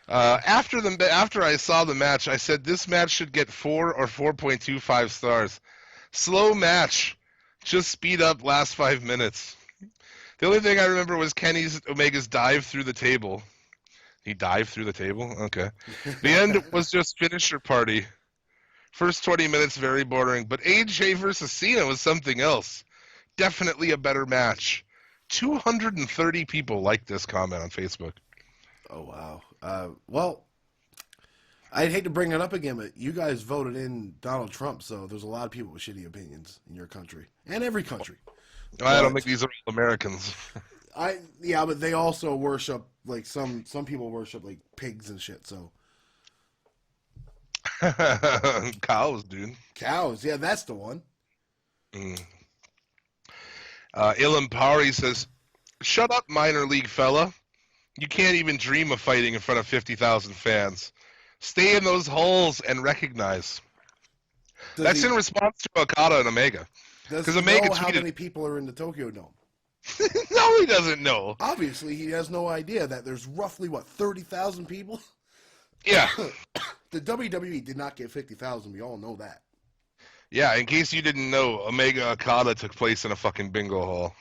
S1: After I saw the match, I said this match should get 4 or 4.25 stars. Slow match. Just speed up last 5 minutes. The only thing I remember was Omega's dive through the table. He dived through the table? Okay. The end was just finisher party. First 20 minutes, very boring. But AJ versus Cena was something else. Definitely a better match. 230 people liked this comment on Facebook.
S2: Oh, wow. Well, I'd hate to bring it up again, but you guys voted in Donald Trump, so there's a lot of people with shitty opinions in your country. And every country.
S1: I don't think these are all Americans.
S2: Yeah, but they also worship, like, some people worship, like, pigs and shit, so.
S1: Cows, dude.
S2: Cows, yeah, that's the one.
S1: Ilam Pari says, "Shut up, minor league fella. You can't even dream of fighting in front of 50,000 fans. Stay in those holes and recognize." That's in response to Okada and Omega.
S2: Does he
S1: Omega
S2: know how
S1: tweeted-
S2: many people are in the Tokyo Dome?
S1: No, he doesn't know.
S2: Obviously, he has no idea that there's roughly, 30,000 people?
S1: Yeah.
S2: The WWE did not get 50,000. We all know that.
S1: Yeah, in case you didn't know, Omega Okada took place in a fucking bingo hall.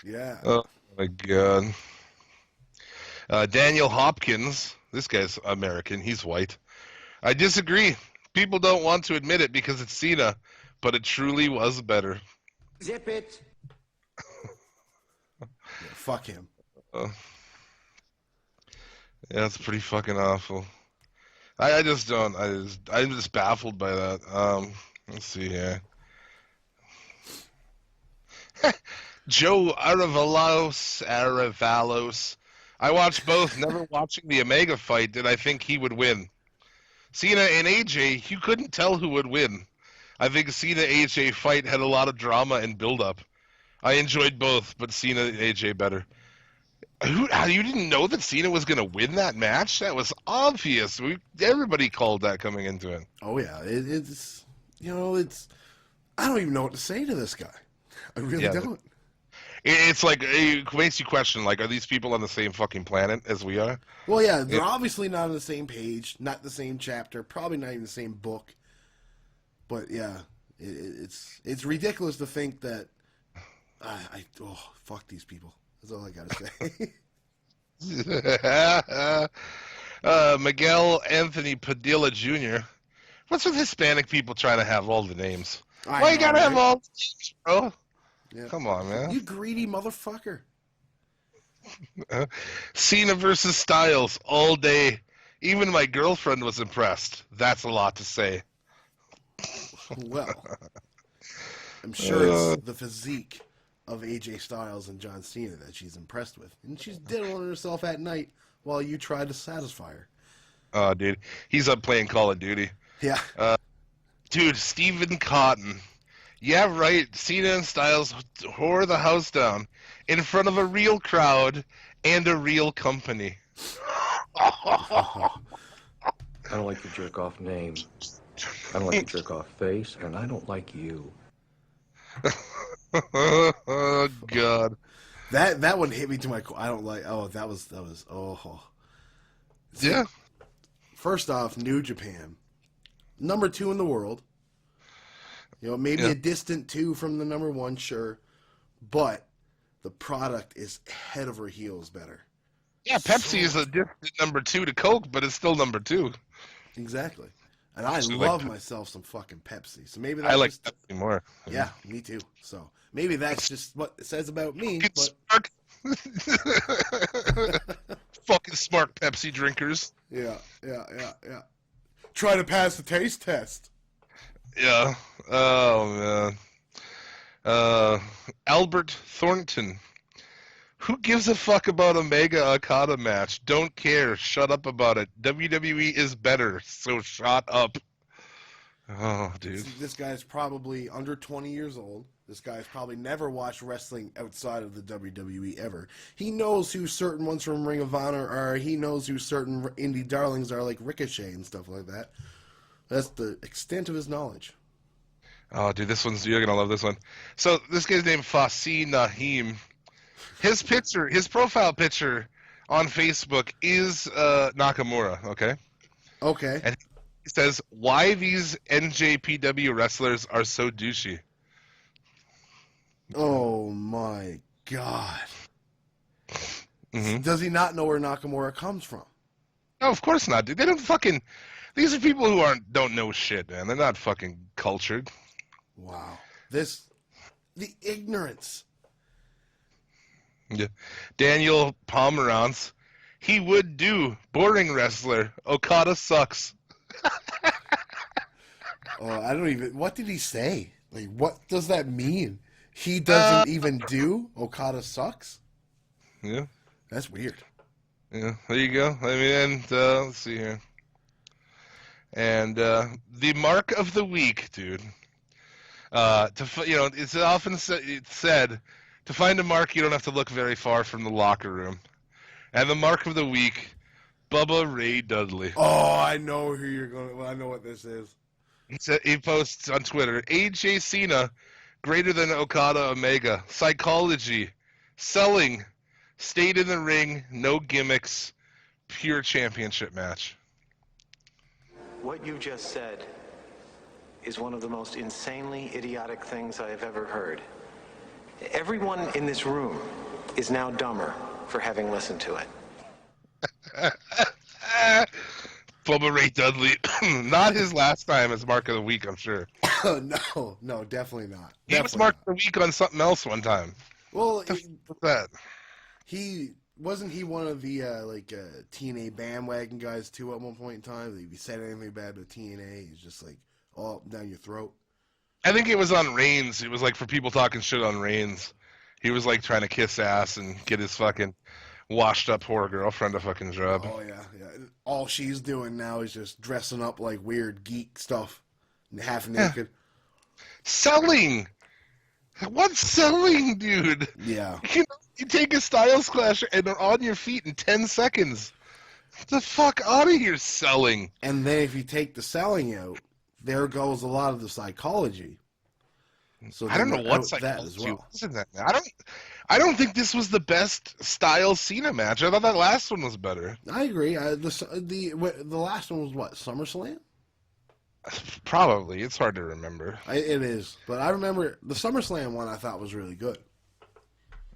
S2: Yeah.
S1: Oh, my God. Daniel Hopkins. This guy's American. He's white. "I disagree. People don't want to admit it because it's Cena, but it truly was better."
S4: Zip it.
S2: Yeah, fuck him.
S1: Yeah, it's pretty fucking awful. I just don't. I'm just baffled by that. Let's see here. Joe Aravalos. "I watched both. Never watching the Omega fight did I think he would win. Cena and AJ, you couldn't tell who would win. I think Cena AJ fight had a lot of drama and build-up. I enjoyed both, but Cena AJ better." You didn't know that Cena was going to win that match? That was obvious. Everybody called that coming into it.
S2: Oh, yeah. It's I don't even know what to say to this guy. I really don't.
S1: It's like, it makes you question, like, are these people on the same fucking planet as we are?
S2: Well, yeah, they're obviously not on the same page, not the same chapter, probably not even the same book. But, yeah, it's ridiculous to think that fuck these people. That's all I gotta
S1: say. Miguel Anthony Padilla Jr. What's with Hispanic people trying to have all the names? Why you gotta have all the names, bro?
S2: Yeah.
S1: Come on, man.
S2: You greedy motherfucker.
S1: Cena versus Styles all day. Even my girlfriend was impressed. That's a lot to say.
S2: Well, I'm sure it's the physique of AJ Styles and John Cena that she's impressed with. And she's diddling herself at night while you try to satisfy her.
S1: Oh, dude. He's up playing Call of Duty.
S2: Yeah.
S1: Dude, Stephen Cotton. Yeah, right. Cena and Styles whore the house down in front of a real crowd and a real company.
S5: I don't like your jerk-off name. I don't like your jerk-off face, and I don't like you.
S1: Oh, God.
S2: That one hit me to my core. I don't like. Oh, that was. Oh.
S1: Yeah.
S2: First off, New Japan, number 2 in the world. Maybe a distant 2 from the number 1, sure, but the product is head over heels better.
S1: Yeah, Pepsi is a distant number 2 to Coke, but it's still number 2.
S2: Exactly. And I
S1: Actually,
S2: love
S1: like,
S2: myself some fucking Pepsi. So maybe
S1: I
S2: that's
S1: like
S2: just
S1: Pepsi more.
S2: yeah, me too. So maybe that's just what it says about me.
S1: Fucking
S2: But
S1: smart. Fucking smart Pepsi drinkers.
S2: yeah. Try to pass the taste test.
S1: Yeah. Oh man. Albert Thornton. Who gives a fuck about a Mega Okada match? Don't care. Shut up about it. WWE is better, so shut up. Oh, dude.
S2: This guy's probably under 20 years old. This guy's probably never watched wrestling outside of the WWE ever. He knows who certain ones from Ring of Honor are. He knows who certain indie darlings are, like Ricochet and stuff like that. That's the extent of his knowledge.
S1: Oh, dude, you're gonna love this one. So this guy's named Fasi Nahim. His profile picture on Facebook is Nakamura, okay?
S2: Okay.
S1: And he says, why these NJPW wrestlers are so douchey.
S2: Oh my God.
S1: Mm-hmm.
S2: Does he not know where Nakamura comes from?
S1: No, of course not, dude. They don't fucking... These are people who don't know shit, man. They're not fucking cultured.
S2: Wow. The ignorance.
S1: Yeah. Daniel Pomerantz. He would do. Boring wrestler. Okada sucks.
S2: Oh, I don't even. What did he say? Like, what does that mean? He doesn't even do Okada sucks?
S1: Yeah.
S2: That's weird.
S1: Yeah. There you go. I mean, let's see here. And the mark of the week, dude. It's often said to find a mark, you don't have to look very far from the locker room. And the mark of the week, Bubba Ray Dudley.
S2: Oh, I know who you're going. Well, I know what this is.
S1: He posts on Twitter, AJ Cena, greater than Okada Omega. Psychology, selling, stayed in the ring, no gimmicks, pure championship match.
S6: What you just said is one of the most insanely idiotic things I have ever heard. Everyone in this room is now dumber for having listened to it.
S1: Bubba Ray Dudley, not his last time as Mark of the Week, I'm sure.
S2: No, definitely not.
S1: He was Mark of the Week on something else one time.
S2: Well,
S1: What's that?
S2: he wasn't he one of the TNA bandwagon guys too at one point in time. If you said anything bad about TNA, he's just like all down your throat.
S1: I think it was on Reigns. It was like for people talking shit on Reigns. He was like trying to kiss ass and get his fucking washed up whore girlfriend a fucking job.
S2: Oh yeah. All she's doing now is just dressing up like weird geek stuff, half naked.
S1: Selling. What's selling, dude?
S2: Yeah.
S1: You take a Styles Clash and they're on your feet in 10 seconds. Get the fuck out of here, selling.
S2: And then if you take the selling out, there goes a lot of the psychology. So
S1: I don't know what
S2: that as well.
S1: Isn't that? I don't think this was the best Styles Cena match. I thought that last one was better.
S2: I agree. The last one was what, SummerSlam?
S1: Probably. It's hard to remember.
S2: It is, but I remember the SummerSlam one. I thought was really good.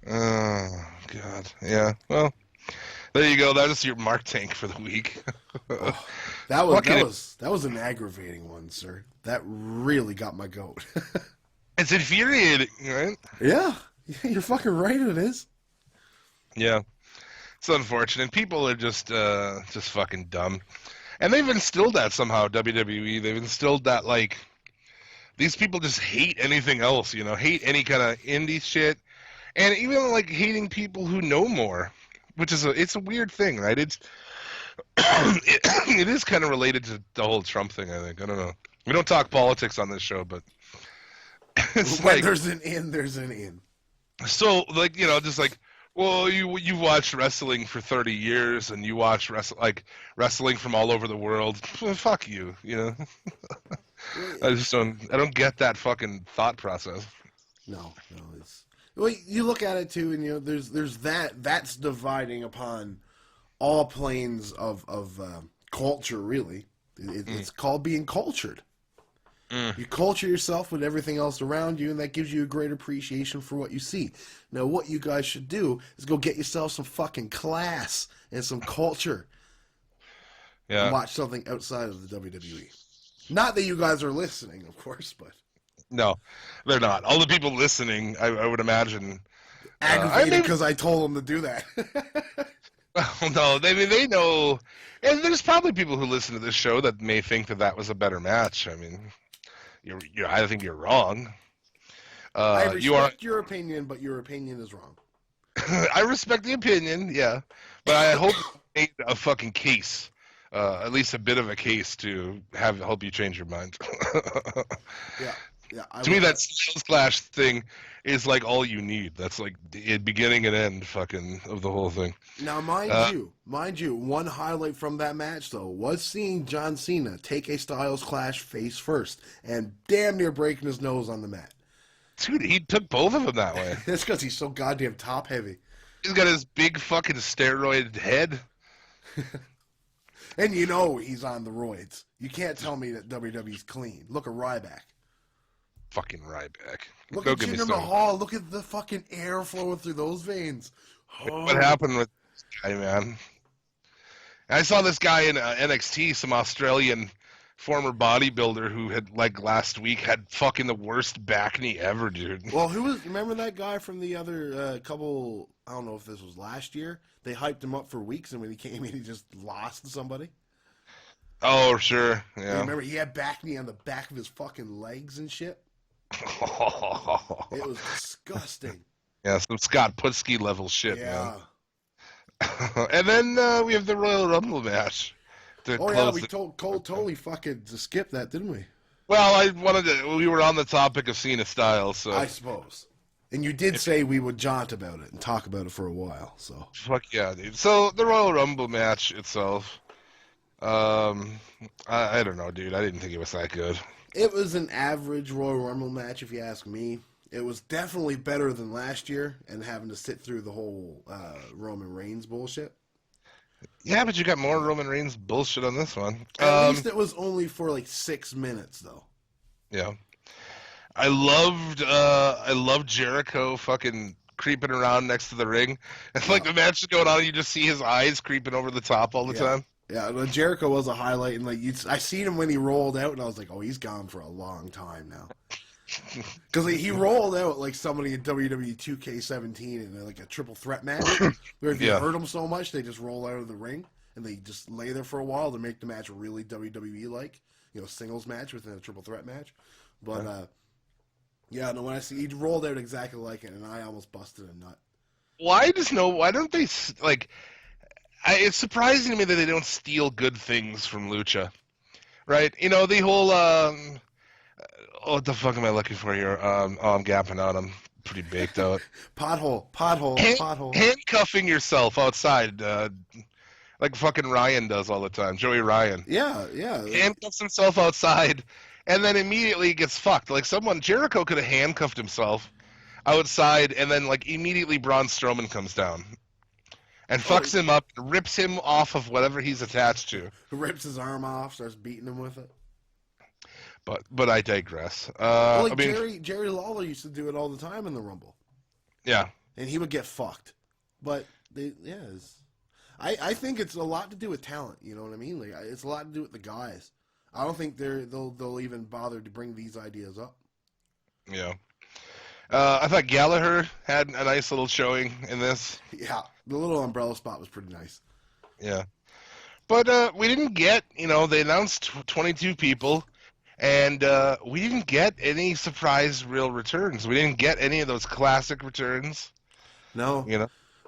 S1: Oh God, yeah. Well, there you go. That is your Mark Tank for the week.
S2: Oh, that was an aggravating one, sir. That really got my goat.
S1: It's infuriating, right?
S2: Yeah, you're fucking right. It is.
S1: Yeah, it's unfortunate. People are just fucking dumb, and they've instilled that somehow. WWE, they've instilled that like these people just hate anything else. Hate any kind of indie shit, and even like hating people who know more, which is it's a weird thing, right? It's it is kind of related to the whole Trump thing. I think I don't know. We don't talk politics on this show, but it's
S2: when
S1: like
S2: there's an in, there's an in.
S1: So, like, just like, well, you've watched wrestling for 30 years, and you watch wrestling from all over the world. Well, fuck you, I don't get that fucking thought process.
S2: No, it's. Well, you look at it too, and there's that's dividing upon all planes of culture. Really, it's called being cultured. You culture yourself with everything else around you, and that gives you a great appreciation for what you see. Now, what you guys should do is go get yourself some fucking class and some culture and
S1: Yeah.
S2: watch something outside of the WWE. Not that you guys are listening, of course, but
S1: No, they're not. All the people listening, I would imagine.
S2: aggravated because I told them to do that.
S1: Well, no, they know, and there's probably people who listen to this show that may think that was a better match. I mean, I think you're wrong.
S2: I
S1: You are.
S2: respect your opinion, but your opinion is wrong.
S1: I respect the opinion, yeah, but I hope you made a fucking case, at least a bit of a case to help you change your mind.
S2: Yeah. Yeah,
S1: To me, that Styles Clash thing is like all you need. That's like the beginning and end fucking of the whole thing.
S2: Now, mind you, one highlight from that match, though, was seeing John Cena take a Styles Clash face first and damn near breaking his nose on the mat.
S1: Dude, he took both of them that way.
S2: That's because he's so goddamn top heavy.
S1: He's got his big fucking steroid head.
S2: And you know he's on the roids. You can't tell me that WWE's clean. Look at Ryback.
S1: Fucking Ryback.
S2: Look
S1: Don't
S2: at
S1: get me
S2: Jinder
S1: started.
S2: Mahal. Look at the fucking air flowing through those veins. Oh.
S1: What happened with this guy, man? I saw this guy in NXT, some Australian former bodybuilder who had, like, last week had fucking the worst back knee ever, dude.
S2: Well, remember that guy from the other couple, I don't know if this was last year? They hyped him up for weeks, and when he came in, he just lost to somebody.
S1: Oh, sure, yeah.
S2: Remember, he had back knee on the back of his fucking legs and shit? It was disgusting.
S1: Yeah, some Scott Putski level shit,
S2: Yeah.
S1: man. And then we have the Royal Rumble match. To
S2: Oh, yeah,
S1: close
S2: we
S1: the-
S2: told Cole totally fucking to skip that, didn't we?
S1: Well, we were on the topic of Cena Styles, so
S2: I suppose. And you did say we would jaunt about it and talk about it for a while, so.
S1: fuck yeah, dude. So the Royal Rumble match itself, I don't know, dude. I didn't think it was that good.
S2: It was an average Royal Rumble match, if you ask me. It was definitely better than last year and having to sit through the whole Roman Reigns bullshit.
S1: Yeah, but you got more Roman Reigns bullshit on this one.
S2: At least it was only for like 6 minutes, though.
S1: Yeah, I loved Jericho fucking creeping around next to the ring. It's like the match is going on, and you just see his eyes creeping over the top all the time.
S2: Yeah, well, Jericho was a highlight, and I seen him when he rolled out, and I was like, oh, he's gone for a long time now. Because he rolled out like somebody in WWE 2K17 in like a triple threat match, where if you hurt him so much, they just roll out of the ring, and they just lay there for a while to make the match really WWE-like, singles match within a triple threat match. But, yeah, no, when he rolled out exactly like it, and I almost busted a nut.
S1: Why don't they, like... it's surprising to me that they don't steal good things from Lucha, right? The whole what the fuck am I looking for here? I'm gapping out. I'm pretty baked out.
S2: Pothole.
S1: Handcuffing yourself outside, like fucking Ryan does all the time. Joey Ryan
S2: Yeah.
S1: handcuffs himself outside, and then immediately gets fucked. Like Jericho could have handcuffed himself outside, and then like immediately Braun Strowman comes down. And fucks him up, rips him off of whatever he's attached to.
S2: Rips his arm off, starts beating him with it.
S1: But I digress.
S2: Jerry Lawler used to do it all the time in the Rumble.
S1: Yeah.
S2: And he would get fucked. But, I think it's a lot to do with talent, you know what I mean? Like, it's a lot to do with the guys. I don't think they'll even bother to bring these ideas up.
S1: Yeah. I thought Gallagher had a nice little showing in this.
S2: Yeah, the little umbrella spot was pretty nice.
S1: Yeah. But we didn't get, they announced 22 people, and we didn't get any surprise real returns. We didn't get any of those classic returns.
S2: No.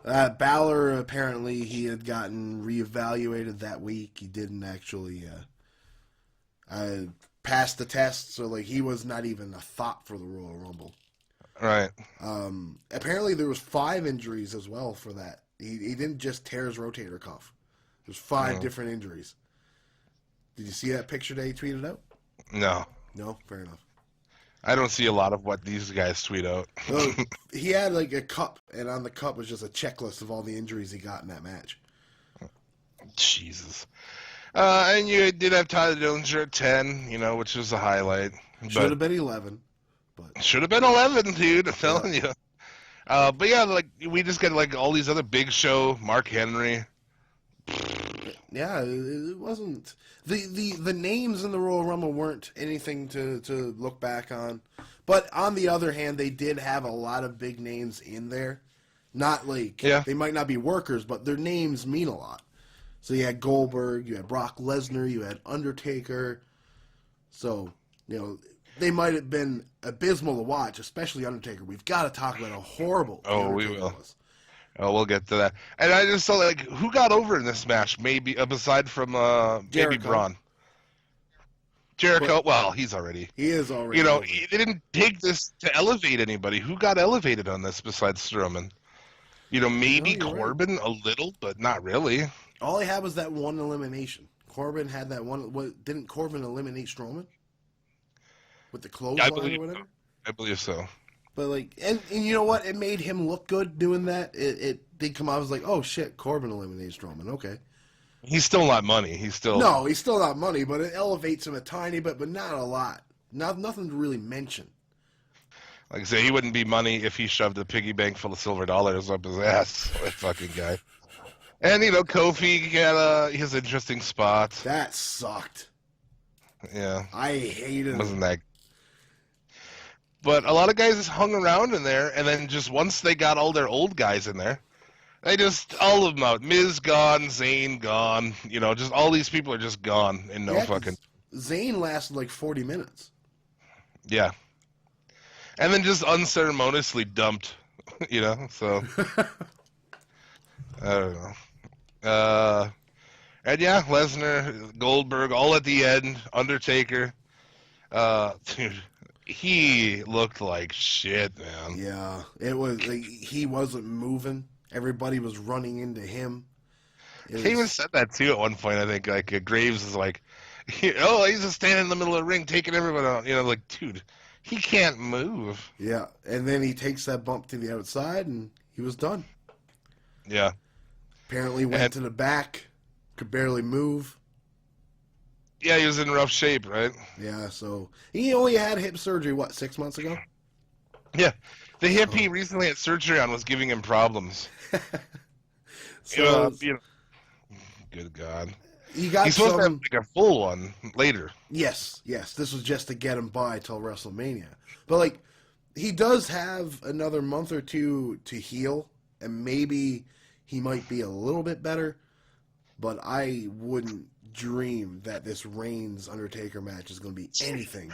S2: Balor, apparently, he had gotten reevaluated that week. He didn't actually pass the test, so he was not even a thought for the Royal Rumble.
S1: Right.
S2: Apparently there was 5 injuries as well for that. He didn't just tear his rotator cuff. There's 5 different injuries. Did you see that picture that he tweeted out?
S1: No.
S2: No? Fair enough.
S1: I don't see a lot of what these guys tweet out.
S2: Well, he had a cup, and on the cup was just a checklist of all the injuries he got in that match.
S1: Jesus. And you did have Tyler Dillinger at 10, which was a highlight.
S2: Should have been 11, but
S1: Should have been 11, dude. I'm telling you. But yeah, like we just get like all these other Big Show, Mark Henry.
S2: yeah, it wasn't the names in the Royal Rumble weren't anything to look back on. But on the other hand, they did have a lot of big names in there. Not like they might not be workers, but their names mean a lot. So you had Goldberg, you had Brock Lesnar, you had Undertaker. So, they might have been abysmal to watch, especially Undertaker. We've got to talk about how horrible Undertaker was.
S1: Oh, we'll get to that. And I just saw, like, who got over in this match, maybe, aside from maybe Braun? Jericho, well, he is already.
S2: They
S1: didn't take this to elevate anybody. Who got elevated on this besides Strowman? Maybe Corbin a little, but not really.
S2: All he had was that one elimination. Corbin had that one. Didn't Corbin eliminate Strowman? With the clothesline or whatever?
S1: I believe so.
S2: But, and you know what? It made him look good doing that. It did come out. I was like, oh, shit, Corbin eliminated Strowman. Okay.
S1: He's still not money.
S2: No, he's still not money, but it elevates him a tiny bit, but not a lot. Nothing to really mention.
S1: Like I say, he wouldn't be money if he shoved a piggy bank full of silver dollars up his ass. That fucking guy. And, Kofi had his interesting spots.
S2: That sucked.
S1: Yeah.
S2: I hated it.
S1: Wasn't that... But a lot of guys just hung around in there, and then just once they got all their old guys in there, they just, all of them out. Miz gone, Zayn gone, just all these people are just gone in no fucking...
S2: Zayn lasted like 40 minutes.
S1: Yeah. And then just unceremoniously dumped, so... I don't know. And yeah, Lesnar, Goldberg, all at the end, Undertaker. Dude, he looked like shit, man.
S2: Yeah, it was, he wasn't moving. Everybody was running into him.
S1: He even said that too at one point, I think, like, Graves is like, he's just standing in the middle of the ring taking everyone out. Like, dude, he can't move.
S2: Yeah, and then he takes that bump to the outside, and he was done.
S1: Yeah.
S2: Apparently went to the back, could barely move.
S1: Yeah, he was in rough shape, right?
S2: Yeah, so he only had hip surgery, 6 months ago?
S1: Yeah. The hip he recently had surgery on was giving him problems.
S2: So,
S1: good God.
S2: He's supposed
S1: to have like a full one later.
S2: Yes. This was just to get him by till WrestleMania. But, he does have another month or two to heal, and maybe he might be a little bit better, but I wouldn't dream that this Reigns Undertaker match is going to be anything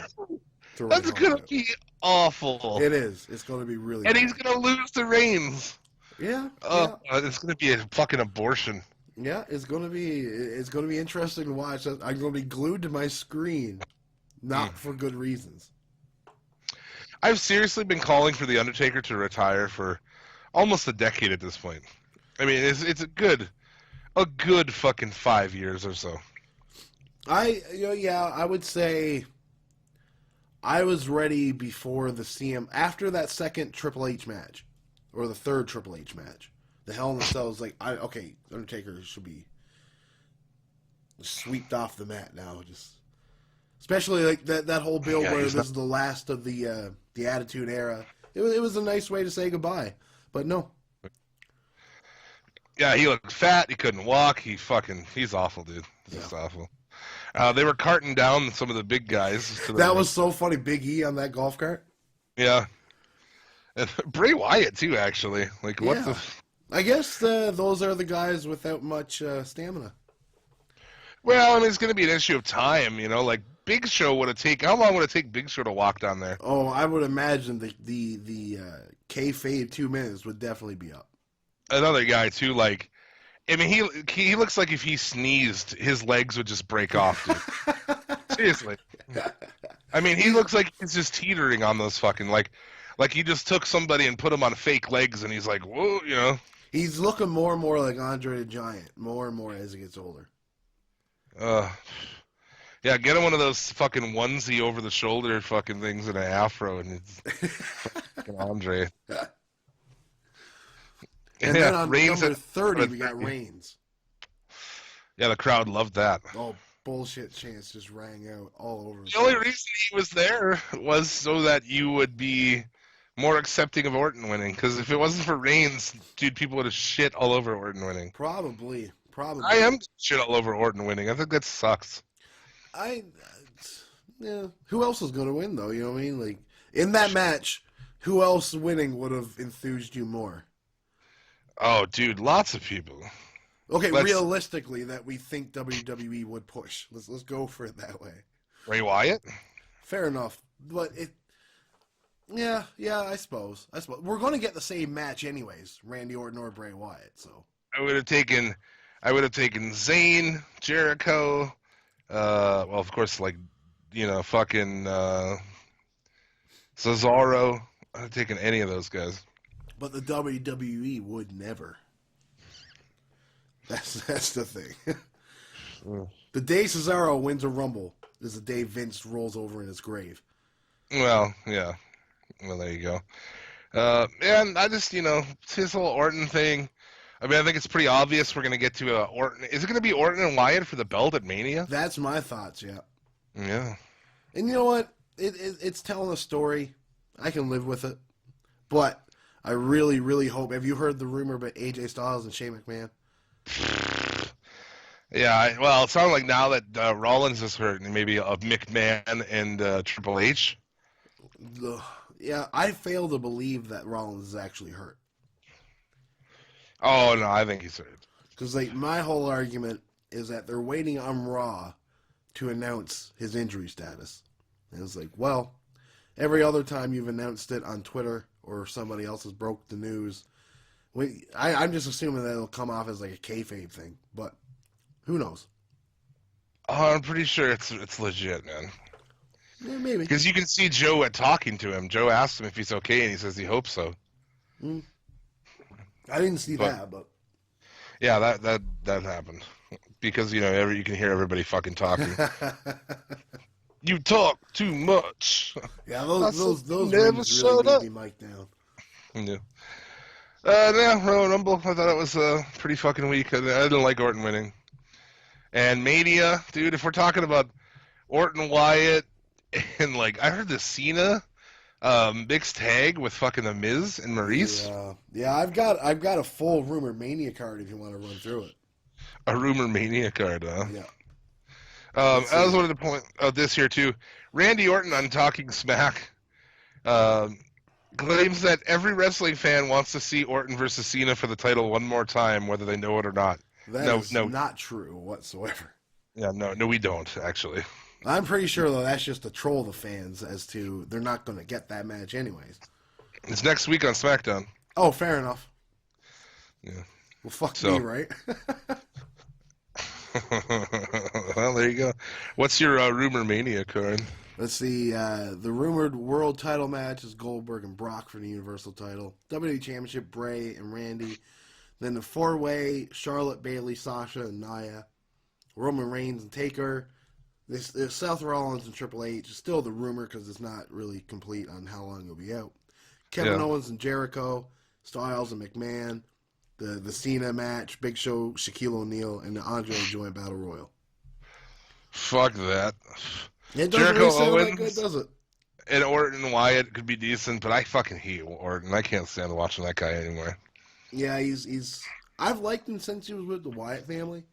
S2: to write
S1: That's
S2: home
S1: going to
S2: about.
S1: be awful.
S2: It is. It's going to be really
S1: And
S2: bad.
S1: he's going to lose to Reigns.
S2: Yeah.
S1: It's going to be a fucking abortion.
S2: Yeah, it's going to be interesting to watch. I'm going to be glued to my screen, not for good reasons.
S1: I've seriously been calling for The Undertaker to retire for almost a decade at this point. I mean, it's a good fucking 5 years or so.
S2: I would say I was ready before the CM, after that second Triple H match, or the third Triple H match. The Hell in the Cell was like, Undertaker should be swept off the mat now. Just especially like that whole build where this is the last of the Attitude Era. It was a nice way to say goodbye, but no.
S1: Yeah, he looked fat. He couldn't walk. He's awful, dude. He's just awful. They were carting down some of the big guys.
S2: That was so funny. Big E on that golf cart.
S1: Yeah. And Bray Wyatt, too, actually. Like, what the...
S2: I guess those are the guys without much stamina.
S1: Well, I mean, it's going to be an issue of time, like Big Show would have taken... How long would it take Big Show to walk down there?
S2: Oh, I would imagine the kayfabe 2 minutes would definitely be up.
S1: Another guy, too, like... I mean, he looks like if he sneezed, his legs would just break off, dude. Seriously. I mean, he looks like he's just teetering on those fucking, like he just took somebody and put him on fake legs, and he's like, whoa,
S2: He's looking more and more like Andre the Giant, more and more as he gets older.
S1: Yeah, get him one of those fucking onesie over-the-shoulder fucking things and an afro, and it's fucking Andre.
S2: And then on number 30, we got Reigns.
S1: Yeah, the crowd loved that.
S2: Oh, bullshit chants just rang out all over.
S1: The only reason he was there was so that you would be more accepting of Orton winning. Because if it wasn't for Reigns, dude, people would have shit all over Orton winning.
S2: Probably.
S1: I am shit all over Orton winning. I think that sucks.
S2: Yeah. Who else is going to win, though? You know what I mean? Like, in that match, who else winning would have enthused you more?
S1: Oh, dude, lots of people.
S2: Okay, realistically, that we think WWE would push. Let's go for it that way.
S1: Ray Wyatt?
S2: Fair enough. But yeah, I suppose. We're going to get the same match anyways, Randy Orton or Bray Wyatt, so.
S1: I would have taken Zayn, Jericho, well, of course, like, fucking Cesaro. I'd have taken any of those guys.
S2: But the WWE would never. That's the thing. The day Cesaro wins a Rumble is the day Vince rolls over in his grave.
S1: Well, yeah. Well, there you go. And I just, his whole Orton thing. I mean, I think it's pretty obvious we're going to get to Orton. Is it going to be Orton and Wyatt for the belt at Mania?
S2: That's my thoughts, yeah.
S1: Yeah.
S2: And you know what? It's telling a story. I can live with it. But I really, really hope. Have you heard the rumor about AJ Styles and Shane McMahon?
S1: Yeah, well, it sounds like now that Rollins is hurt, and maybe of McMahon and Triple H.
S2: Yeah, I fail to believe that Rollins is actually hurt.
S1: Oh, no, I think he's hurt.
S2: Because, my whole argument is that they're waiting on Raw to announce his injury status. And it's like, well, every other time you've announced it on Twitter or somebody else has broke the news, I'm just assuming that it'll come off as like a kayfabe thing. But who knows?
S1: Oh, I'm pretty sure it's legit, man.
S2: Yeah, maybe.
S1: Because you can see Joe talking to him. Joe asked him if he's okay, and he says he hopes so.
S2: I didn't see that, but
S1: yeah, that happened because you can hear everybody fucking talking. You talk too much.
S2: Yeah, those
S1: never
S2: rings
S1: shut
S2: really
S1: up.
S2: need me mic'd down.
S1: Yeah. Yeah, Royal Rumble. I thought it was a pretty fucking weak. I didn't like Orton winning. And Mania, dude. If we're talking about Orton Wyatt and I heard the Cena mixed tag with fucking the Miz and Maurice.
S2: Yeah, I've got a full Rumor Mania card if you want to run through it.
S1: A Rumor Mania card, huh?
S2: Yeah.
S1: I was wanted to point out this here too. Randy Orton on Talking Smack claims that every wrestling fan wants to see Orton versus Cena for the title one more time, whether they know it or not.
S2: That is not true whatsoever.
S1: Yeah, no, we don't actually.
S2: I'm pretty sure though that's just to troll the fans as to they're not going to get that match anyways.
S1: It's next week on SmackDown.
S2: Oh, fair enough.
S1: Yeah.
S2: Well, fuck me, right?
S1: Well, there you go. What's your Rumor Mania card?
S2: Let's see. The rumored world title match is Goldberg and Brock for the Universal title. WWE Championship, Bray and Randy. Then the four-way, Charlotte, Bayley, Sasha, and Nia. Roman Reigns and Taker. This Seth Rollins and Triple H is still the rumor because it's not really complete on how long it'll be out. Kevin Owens and Jericho. Styles and McMahon. The Cena match, Big Show, Shaquille O'Neal, and the Andre Joint Battle Royal.
S1: Fuck that.
S2: It doesn't
S1: Jericho
S2: really sound
S1: Owens
S2: that good, does it?
S1: and Orton Wyatt could be decent, but I fucking hate Orton. I can't stand watching that guy anymore.
S2: Yeah, he's. I've liked him since he was with the Wyatt family.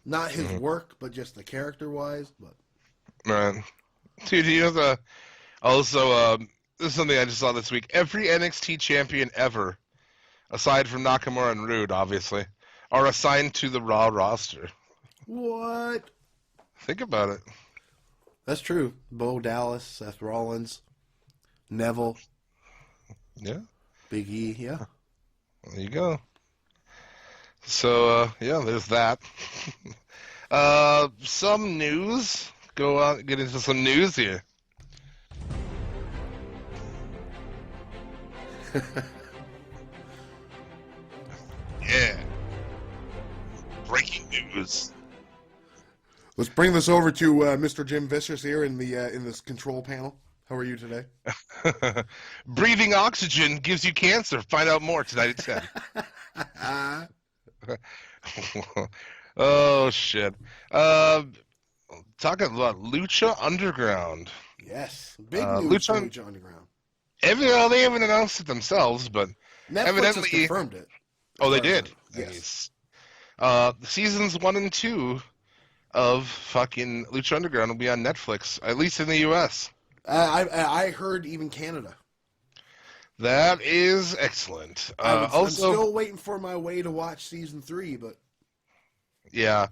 S2: Not his work, but just the character-wise. But
S1: man, dude, he has a. Also, this is something I just saw this week. Every NXT champion ever, aside from Nakamura and Rude, obviously, are assigned to the Raw roster.
S2: what?
S1: Think about it.
S2: That's true. Bo Dallas, Seth Rollins, Neville,
S1: Yeah,
S2: Big E. Yeah.
S1: there you go. So, yeah, there's that. Some news. Go on, get into some news here. Yeah. Breaking news.
S2: Let's bring this over to Mr. Jim Vicious here in this control panel. How are you today?
S1: Breathing oxygen gives you cancer. Find out more tonight at 10. Oh shit. Uh, Talking about Lucha Underground.
S2: Yes, big news for Lucha Underground.
S1: Well, they haven't announced it themselves, but
S2: Netflix has
S1: evidently.
S2: confirmed it. as
S1: Oh, they
S2: far as I
S1: did.
S2: know. Yes.
S1: Nice. Seasons 1 and 2 of fucking Lucha Underground will be on Netflix, at least in the U.S.
S2: I heard even Canada.
S1: That is excellent.
S2: I'm
S1: Also,
S2: still waiting for my way to watch season 3, but
S1: yeah.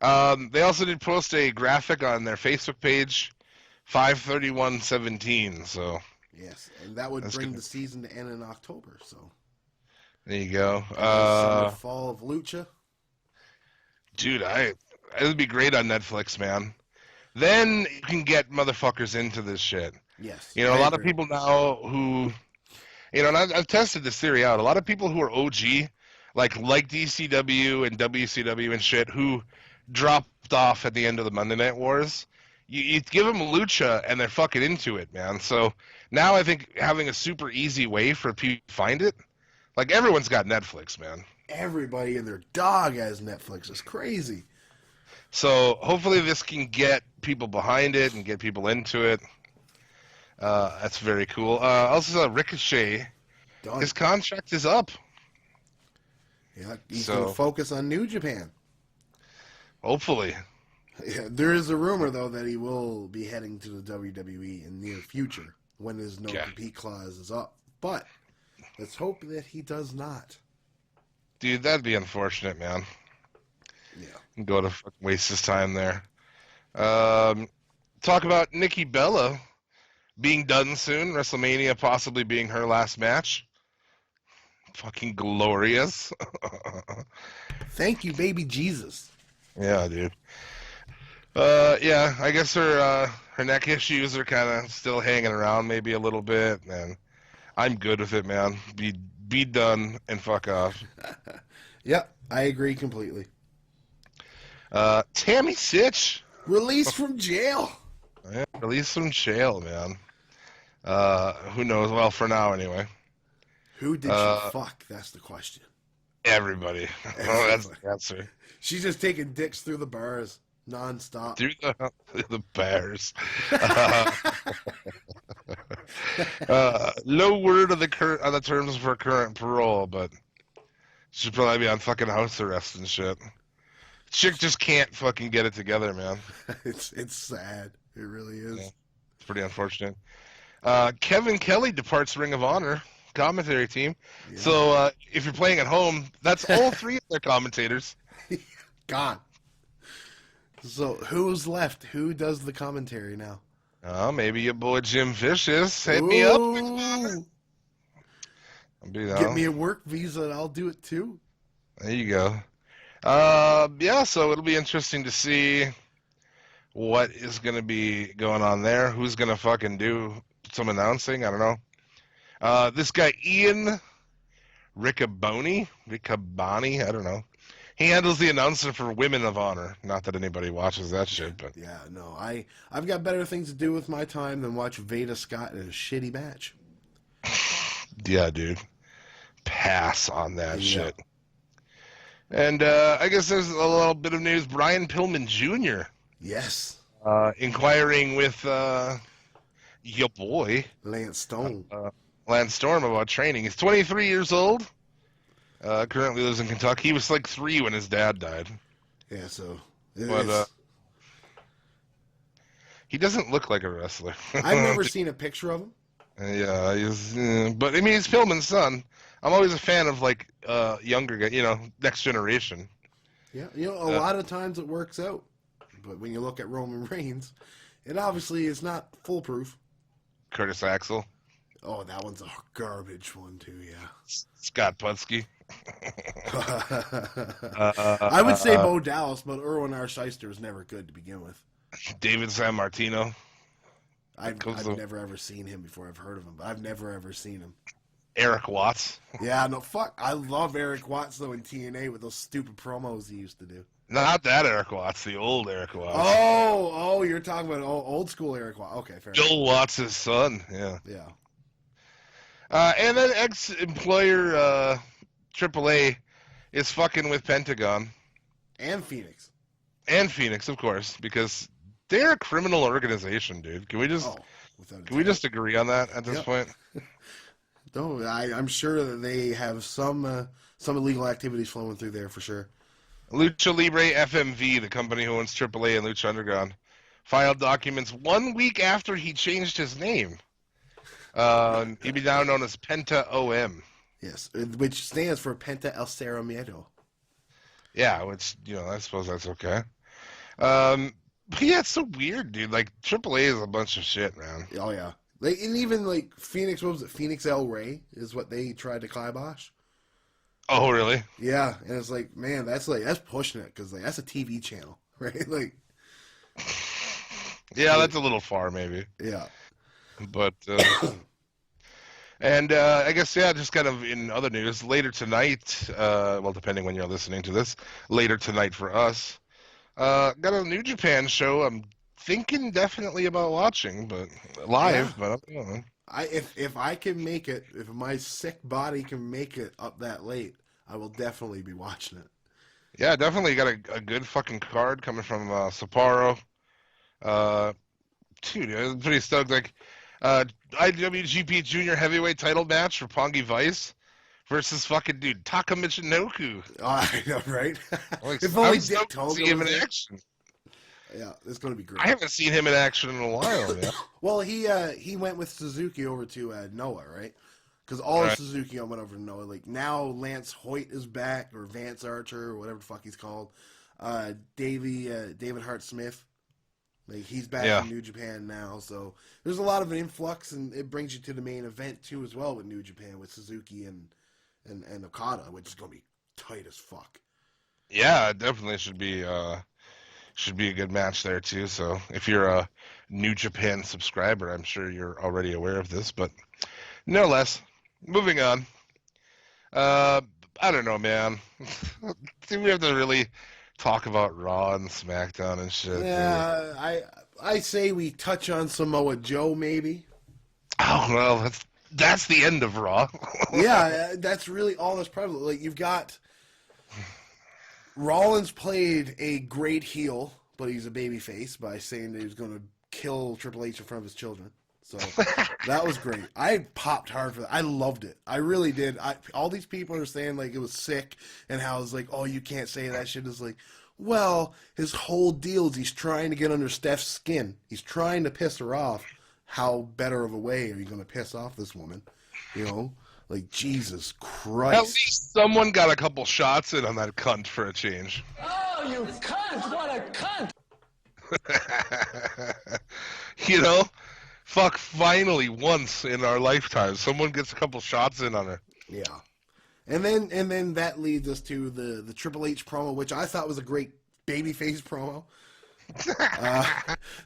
S1: They also did post a graphic on their Facebook page, 5/31/17. So
S2: yes, and that would
S1: That's
S2: bring
S1: good.
S2: the season to end in October. So
S1: there you go.
S2: summer, fall of Lucha.
S1: Dude, it would be great on Netflix, man. Then you can get motherfuckers into this shit.
S2: Yes,
S1: You know,
S2: I
S1: a lot of
S2: agree.
S1: people now who, you know, and I've tested this theory out. A lot of people who are OG, like DCW and WCW and shit, who dropped off at the end of the Monday Night Wars, you give them Lucha and they're fucking into it, man. So now I think having a super easy way for people to find it, like everyone's got Netflix, man.
S2: Everybody and their dog has Netflix. It's crazy.
S1: So hopefully this can get people behind it and get people into it. That's very cool. Also, Ricochet,
S2: Done.
S1: his contract is up.
S2: Yeah, he's
S1: So-
S2: going to focus on New Japan.
S1: Hopefully.
S2: Yeah, there is a rumor though that he will be heading to the WWE in the near future when his no compete clause is up. But let's hope that he does not.
S1: Dude, that'd be unfortunate, man.
S2: Yeah.
S1: Go to fucking waste his time there. Talk about Nikki Bella being done soon. WrestleMania possibly being her last match. Fucking glorious.
S2: Thank you, baby Jesus.
S1: Yeah, dude. Yeah, I guess her neck issues are kind of still hanging around maybe a little bit, and I'm good with it, man. Be done and fuck off.
S2: Yep, I agree completely.
S1: Tammy Sitch.
S2: Released from jail.
S1: Yeah, released from jail, man. Who knows? Well, for now, anyway.
S2: Who did she fuck? That's the question.
S1: Everybody. Oh, that's the answer.
S2: She's just taking dicks through the bars nonstop.
S1: Through the Bears. No word of the terms for current parole, but she'll probably be on fucking house arrest and shit. Chick just can't fucking get it together, man.
S2: It's sad. It really is.
S1: Yeah. It's pretty unfortunate. Kevin Kelly departs Ring of Honor commentary team.
S2: Yeah.
S1: So if you're playing at home, that's all three of their commentators.
S2: Gone. So who's left? Who does the commentary now?
S1: Maybe your boy Jim Vicious. Hit me up.
S2: Ooh. Get me a work visa and I'll do it too.
S1: There you go. Yeah, so it'll be interesting to see what is going to be going on there. Who's going to fucking do some announcing? I don't know. This guy, Ian Riccaboni, I don't know. He handles the announcer for Women of Honor. Not that anybody watches that shit, but
S2: Yeah, no, I've got better things to do with my time than watch Veda Scott in a shitty match.
S1: yeah, dude. Pass on that
S2: Yeah.
S1: shit. And I guess there's a little bit of news. Brian Pillman Jr.
S2: Yes,
S1: Inquiring with your boy,
S2: Lance Stone.
S1: Lance Storm, about training. He's 23 years old. Currently lives in Kentucky. He was like 3 when his dad died.
S2: Yeah, so
S1: But he doesn't look like a wrestler.
S2: I've never seen a picture of him.
S1: Yeah, but I mean, he's Pillman's son. I'm always a fan of like younger guy, next generation.
S2: Yeah, a lot of times it works out, but when you look at Roman Reigns, it obviously is not foolproof.
S1: Curtis Axel,
S2: Oh, that one's a garbage one too. Yeah.
S1: Scott Putski.
S2: I would say Bo Dallas, but Erwin R. Shyster was never good to begin with.
S1: David San Martino.
S2: I've
S1: Cool.
S2: never ever seen him before. I've heard of him, but I've never ever seen him.
S1: Eric Watts.
S2: Yeah, no, fuck. I love Eric Watts, though, in TNA with those stupid promos he used to do.
S1: Not that Eric Watts, the old Eric Watts.
S2: Oh, you're talking about old school Eric Watts. Okay, fair enough.
S1: Joel Watts' son, yeah.
S2: Yeah.
S1: And then ex-employer AAA is fucking with Pentagon.
S2: And Phoenix.
S1: And Phoenix, of course, because they're a criminal organization, dude. Can we just
S2: Without a
S1: can we
S2: doubt.
S1: just agree on that at this
S2: Yep.
S1: point?
S2: No, I'm sure that they have some illegal activities flowing through there for sure.
S1: Lucha Libre FMV, the company who owns AAA and Lucha Underground, filed documents 1 week after he changed his name. He'd be now known as Penta OM.
S2: Yes, which stands for Penta El Cero Miedo.
S1: Yeah, which, I suppose that's okay. But yeah, it's so weird, dude. Like, AAA is a bunch of shit, man.
S2: Oh yeah, and even like Phoenix, what was it? Phoenix El Rey is what they tried to kibosh.
S1: Oh, really?
S2: Yeah, and it's like, man, that's pushing it because like that's a TV channel, right? Like,
S1: Yeah, that's a little far, maybe.
S2: yeah,
S1: But, and I guess, yeah, just kind of in other news, later tonight, well, depending when you're listening to this, later tonight for us, got a New Japan show I'm thinking definitely about watching, but live, but I don't know.
S2: if I can make it, if my sick body can make it up that late, I will definitely be watching it.
S1: Yeah, definitely got a good fucking card coming from Sapporo. Dude, I'm pretty stoked. Like, IWGP Junior Heavyweight title match for Pongi Vice versus fucking dude Taka Michinoku.
S2: Oh, I know, right?
S1: Like,
S2: if only
S1: I'm
S2: Dick
S1: stoked to
S2: Togo
S1: see him
S2: was
S1: in
S2: there.
S1: action.
S2: Yeah, it's gonna be great.
S1: I haven't seen him in action in a while, man.
S2: Well, he went with Suzuki over to Noah, right? Because all of
S1: Right.
S2: Suzuki went over to Noah. Like now, Lance Hoyt is back, or Vance Archer, or whatever the fuck he's called. David Hart Smith, like he's back
S1: Yeah.
S2: in New Japan now. So there's a lot of an influx, and it brings you to the main event too, as well with New Japan with Suzuki and Okada, which is gonna be tight as fuck.
S1: Yeah, it definitely should be a good match there too. So if you're a New Japan subscriber, I'm sure you're already aware of this, but no less. Moving on. I don't know, man. Do we have to really talk about Raw and SmackDown and shit?
S2: Yeah, I say we touch on Samoa Joe maybe.
S1: Oh well, that's the end of Raw.
S2: Yeah, that's really all that's prevalent. Like you've got Rollins played a great heel, but he's a babyface by saying that he was going to kill Triple H in front of his children. So that was great. I popped hard for that. I loved it. I really did. All these people are saying like it was sick and how it's like, oh, you can't say that shit. Is like, well, his whole deal is he's trying to get under Steph's skin. He's trying to piss her off. How better of a way are you going to piss off this woman? You know, like Jesus Christ.
S1: At least someone got a couple shots in on that cunt for a change.
S3: Oh, you cunt! What a cunt!
S1: You know, fuck, finally, once in our lifetime, someone gets a couple shots in on her.
S2: Yeah. And then that leads us to the Triple H promo, which I thought was a great babyface promo.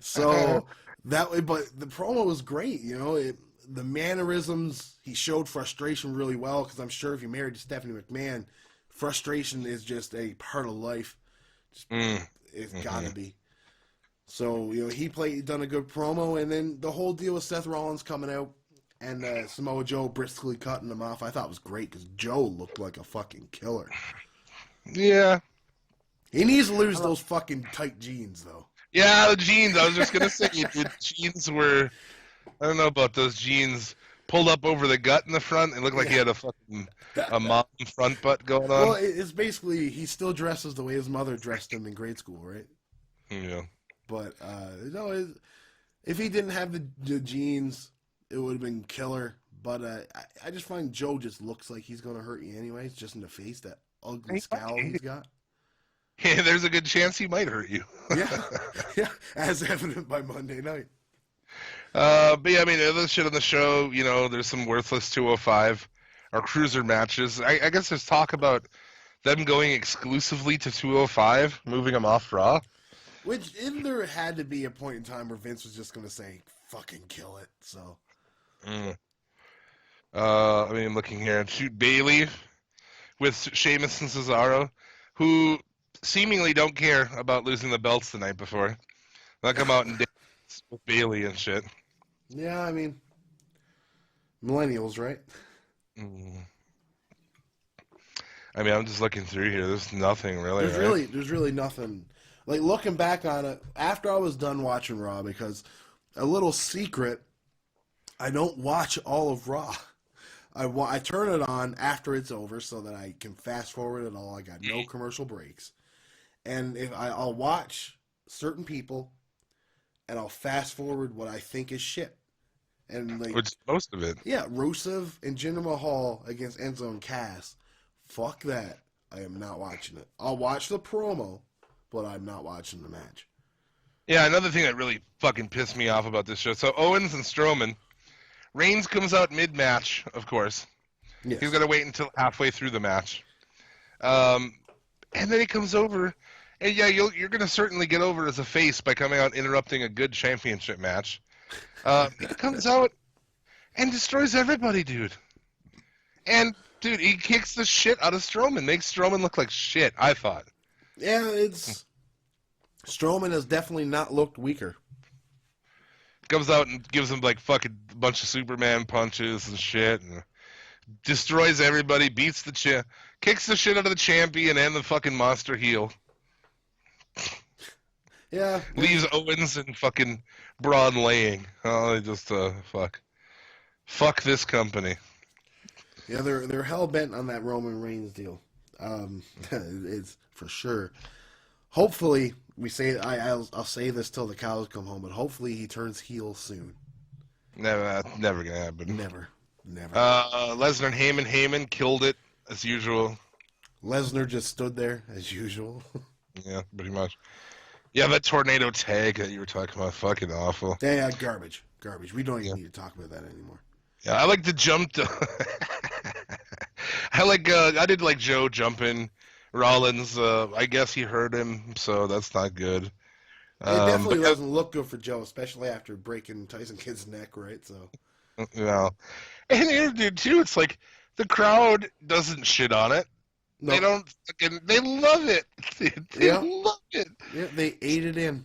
S2: So that way, but the promo was great, you know, the mannerisms, he showed frustration really well, because I'm sure if you're married to Stephanie McMahon, frustration is just a part of life. It's gotta be. So, you know, he done a good promo, and then the whole deal with Seth Rollins coming out and Samoa Joe briskly cutting him off, I thought was great, because Joe looked like a fucking killer.
S1: Yeah.
S2: He needs to lose those fucking tight jeans, though.
S1: Yeah, the jeans. I was just gonna say, the jeans were. I don't know about those jeans pulled up over the gut in the front. It looked like he had a mom front butt going on.
S2: Well, it's basically he still dresses the way his mother dressed him in grade school, right?
S1: Yeah.
S2: But no, if he didn't have the jeans, it would have been killer. But I just find Joe just looks like he's gonna hurt you anyways, just in the face. That ugly scowl he's got.
S1: Yeah, there's a good chance he might hurt you.
S2: Yeah, as evident by Monday night.
S1: But yeah, I mean, other shit on the show, you know, there's some worthless 205 or cruiser matches. I guess there's talk about them going exclusively to 205, moving them off Raw.
S2: Which, there had to be a point in time where Vince was just going to say, fucking kill it, so.
S1: I mean, looking here, shoot Bailey with Sheamus and Cesaro, who seemingly don't care about losing the belts the night before. They'll come out and dance with Bailey and shit.
S2: Yeah, I mean, millennials, right?
S1: I mean, I'm just looking through here. There's nothing really.
S2: There's really nothing. Like, looking back on it, after I was done watching Raw, because a little secret, I don't watch all of Raw. I turn it on after it's over so that I can fast forward it all. I got no commercial breaks. And I'll watch certain people, and I'll fast forward what I think is shit. And like,
S1: Which most of it.
S2: yeah, Rusev and Jinder Mahal against Enzo and Cass. Fuck that. I am not watching it. I'll watch the promo, but I'm not watching the match.
S1: Yeah, another thing that really fucking pissed me off about this show. So Owens and Strowman, Reigns comes out mid-match, of course.
S2: Yes.
S1: He's gonna wait until halfway through the match, and then he comes over, and yeah, you're gonna certainly get over as a face by coming out and interrupting a good championship match. He comes out and destroys everybody, dude. And dude, he kicks the shit out of Strowman, makes Strowman look like shit. I thought.
S2: Yeah, Strowman has definitely not looked weaker.
S1: Comes out and gives him like fucking bunch of Superman punches and shit, and destroys everybody, beats the kicks the shit out of the champion and the fucking monster heel.
S2: Yeah.
S1: Leaves Owens and fucking Braun laying. Oh, they just fuck this company.
S2: Yeah, they're hell bent on that Roman Reigns deal. It's for sure. Hopefully, I'll say this till the cows come home, but hopefully he turns heel soon.
S1: Never gonna happen.
S2: Never.
S1: Lesnar and Heyman killed it as usual.
S2: Lesnar just stood there as usual.
S1: Yeah, pretty much. Yeah, that tornado tag that you were talking about, fucking awful.
S2: Yeah, garbage. We don't even need to talk about that anymore.
S1: Yeah, I like the jump. I did like Joe jumping Rollins. I guess he hurt him, so that's not good.
S2: It definitely doesn't look good for Joe, especially after breaking Tyson Kidd's neck, right? So,
S1: yeah, and here, dude, too. It's like the crowd doesn't shit on it.
S2: no.
S1: They don't. They love it. They
S2: Yeah.
S1: love it.
S2: Yeah, they ate it in.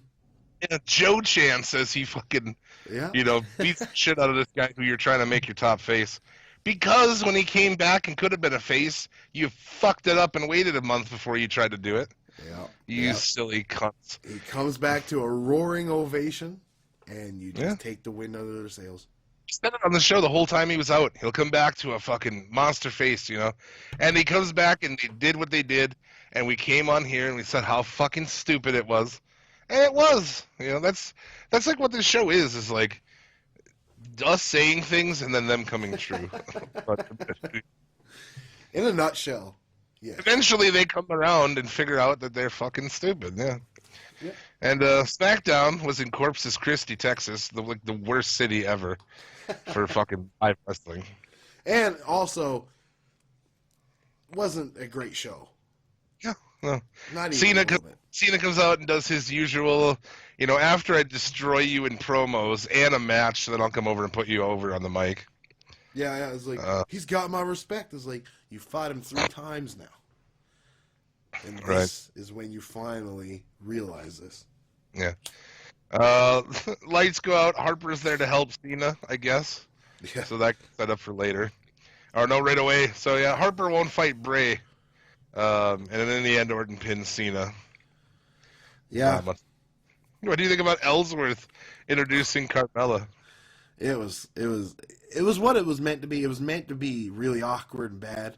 S1: And Joe Chan says he fucking,
S2: Yeah.
S1: beats the shit out of this guy who you're trying to make your top face. Because when he came back and could have been a face, you fucked it up and waited a month before you tried to do it.
S2: Yeah.
S1: You silly cunts.
S2: He comes back to a roaring ovation, and you just
S1: Yeah.
S2: take the wind under their sails.
S1: He said it on the show the whole time he was out. He'll come back to a fucking monster face, And he comes back and they did what they did, and we came on here and we said how fucking stupid it was. And it was. That's like what this show is like us saying things and then them coming true.
S2: In a nutshell, yeah.
S1: Eventually they come around and figure out that they're fucking stupid, yeah.
S2: Yep.
S1: And SmackDown was in Corpus Christi, Texas, the worst city ever for fucking live wrestling.
S2: And also, wasn't a great show.
S1: Yeah, no.
S2: Not even a little bit.
S1: Cena comes out and does his usual, after I destroy you in promos and a match, then I'll come over and put you over on the mic.
S2: Yeah, it's like, he's got my respect. It's like, you fought him 3 times now. And this is when you finally realize this.
S1: Yeah. Lights go out. Harper's there to help Cena, I guess.
S2: Yeah.
S1: So that set up for later. Or no, right away. So yeah, Harper won't fight Bray. And then in the end, Orton pins Cena.
S2: Yeah.
S1: What do you think about Ellsworth introducing Carmella?
S2: It was what it was meant to be. It was meant to be really awkward and bad.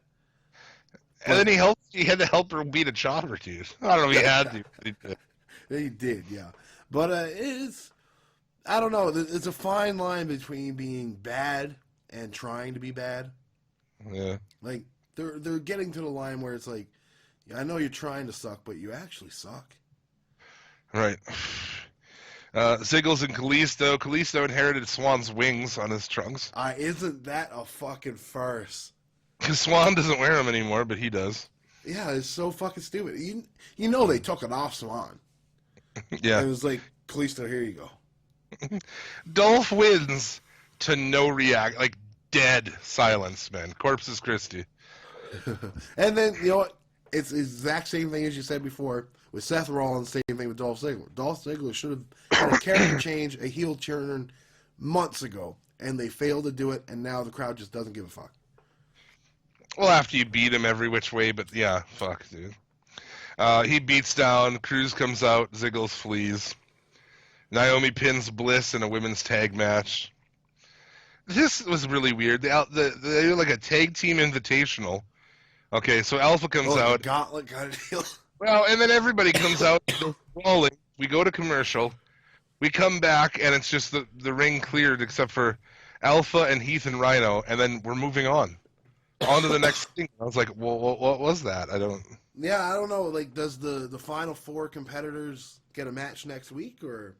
S1: And then he had to help her beat a chopper, dude. I don't know if he had to. But he did.
S2: He did, yeah. But I don't know. It's a fine line between being bad and trying to be bad.
S1: Yeah.
S2: Like, they're getting to the line where it's like, yeah, I know you're trying to suck, but you actually suck.
S1: Right. Ziggles and Kalisto. Kalisto inherited Swan's wings on his trunks.
S2: Isn't that a fucking farce?
S1: Because Swan doesn't wear them anymore, but he does.
S2: Yeah, it's so fucking stupid. You know they took it off Swan.
S1: Yeah.
S2: And it was like, Kalisto, here you go.
S1: Dolph wins to no react, like dead silence, man. Corpus Christi.
S2: And then, you know what? It's the exact same thing as you said before with Seth Rollins, same thing with Dolph Ziggler. Dolph Ziggler should have had a character change, a heel turn months ago, and they failed to do it, and now the crowd just doesn't give a fuck.
S1: Well, after you beat him every which way, but yeah, fuck, dude. He beats down. Cruz comes out. Ziggles flees. Naomi pins Bliss in a women's tag match. This was really weird. They were like a tag team invitational. Okay, so Alpha comes
S2: Like a
S1: out.
S2: gauntlet kind of deal.
S1: Well, and then everybody comes out. Brawling. We go to commercial. We come back, and it's just the ring cleared except for Alpha and Heath and Rhino, and then we're moving on to the next thing. I was like, well, what was that? I don't.
S2: Yeah, I don't know. Like, does the final 4 competitors get a match next week, or?